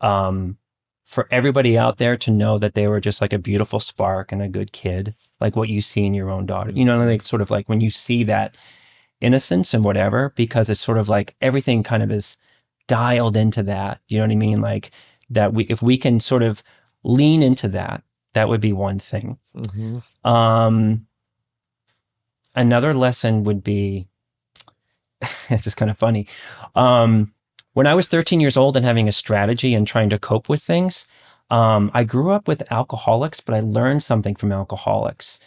Speaker 2: for everybody out there to know that they were just like a beautiful spark and a good kid, like what you see in your own daughter, like sort of like when you see that innocence and whatever, because it's sort of like everything kind of is dialed into that, you know what I mean? Like that if we can sort of lean into that, that would be one thing. Another lesson would be, it's just kind of funny. When I was 13 years old and having a strategy and trying to cope with things, I grew up with alcoholics, but I learned something from alcoholics.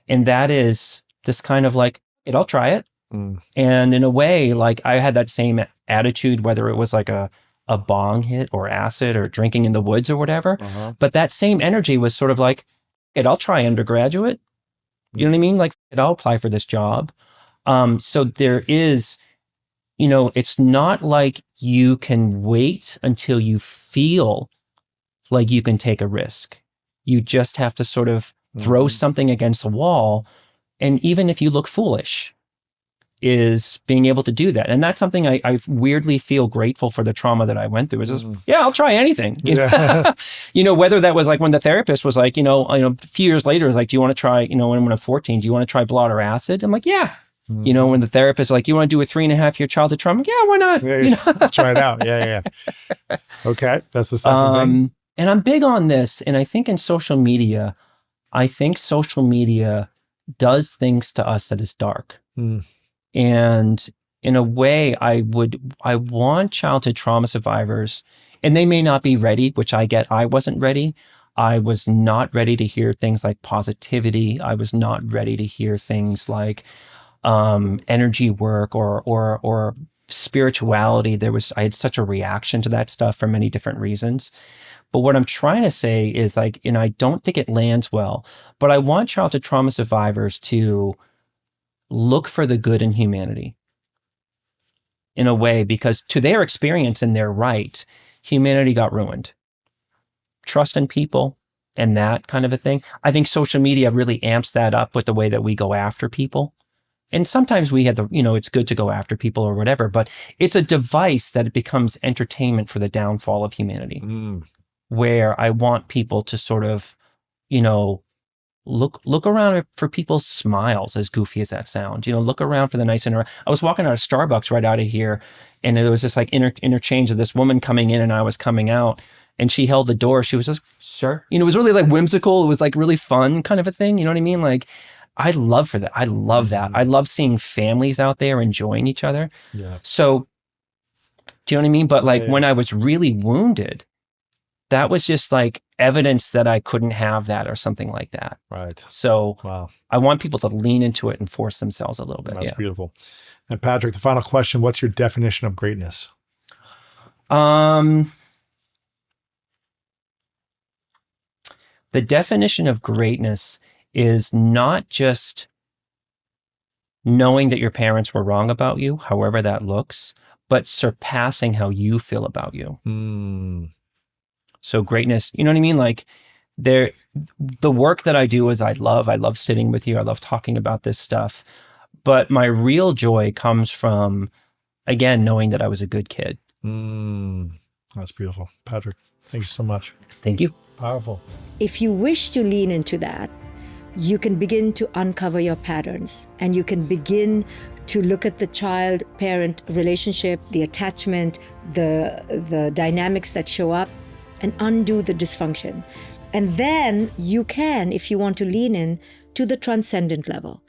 Speaker 2: And that is just kind of like, I'll try it. And in a way, like I had that same attitude, whether it was like a bong hit or acid or drinking in the woods or whatever. But that same energy was sort of like, I'll try undergraduate. You know what I mean? Like, I'll apply for this job. So there is, it's not like you can wait until you feel like you can take a risk. You just have to sort of throw something against the wall. And even if you look foolish, is being able to do that. And that's something I weirdly feel grateful for the trauma that I went through. Is just, I'll try anything. Whether that was like when the therapist was like, a few years later, is like, do you want to try, when I'm 14, do you want to try blood or acid? I'm like, yeah. When the therapist is like, you want to do a 3.5-year childhood trauma? Yeah, why not?
Speaker 1: Try it out. Yeah. Okay. That's the second thing.
Speaker 2: And I'm big on this. And I think social media does things to us that is dark. And in a way, I want childhood trauma survivors, and they may not be ready, which I get. I wasn't ready. I was not ready to hear things like positivity. I was not ready to hear things like energy work or spirituality. I had such a reaction to that stuff for many different reasons. But what I'm trying to say is like, and I don't think it lands well, but I want childhood trauma survivors to look for the good in humanity in a way, because to their experience and their right, humanity got ruined. Trust in people and that kind of a thing. I think social media really amps that up with the way that we go after people. And sometimes we have it's good to go after people or whatever, but it's a device that it becomes entertainment for the downfall of humanity, where I want people to sort of, look around for people's smiles, as goofy as that sounds. Look around for the nice I was walking out of Starbucks right out of here, and there was this like interchange of this woman coming in and I was coming out, and she held the door. She was just, sir. It was really like whimsical. It was like really fun kind of a thing. You know what I mean? Like, I love for that. I love that. I love seeing families out there enjoying each other.
Speaker 1: Yeah.
Speaker 2: So, do you know what I mean? But like when I was really wounded, that was just like evidence that I couldn't have that or something like that.
Speaker 1: Right.
Speaker 2: So
Speaker 1: wow.
Speaker 2: I want people to lean into it and force themselves a little bit.
Speaker 1: That's beautiful. And Patrick, the final question, what's your definition of greatness?
Speaker 2: The definition of greatness is not just knowing that your parents were wrong about you, however that looks, but surpassing how you feel about you. So greatness, you know what I mean? Like the work that I do is I love sitting with you. I love talking about this stuff, but my real joy comes from, again, knowing that I was a good kid.
Speaker 1: That's beautiful. Patrick, thank you so much.
Speaker 2: Thank you.
Speaker 1: Powerful.
Speaker 4: If you wish to lean into that, you can begin to uncover your patterns, and you can begin to look at the child-parent relationship, the attachment, the dynamics that show up, and undo the dysfunction. And then you can, if you want to lean in to the transcendent level,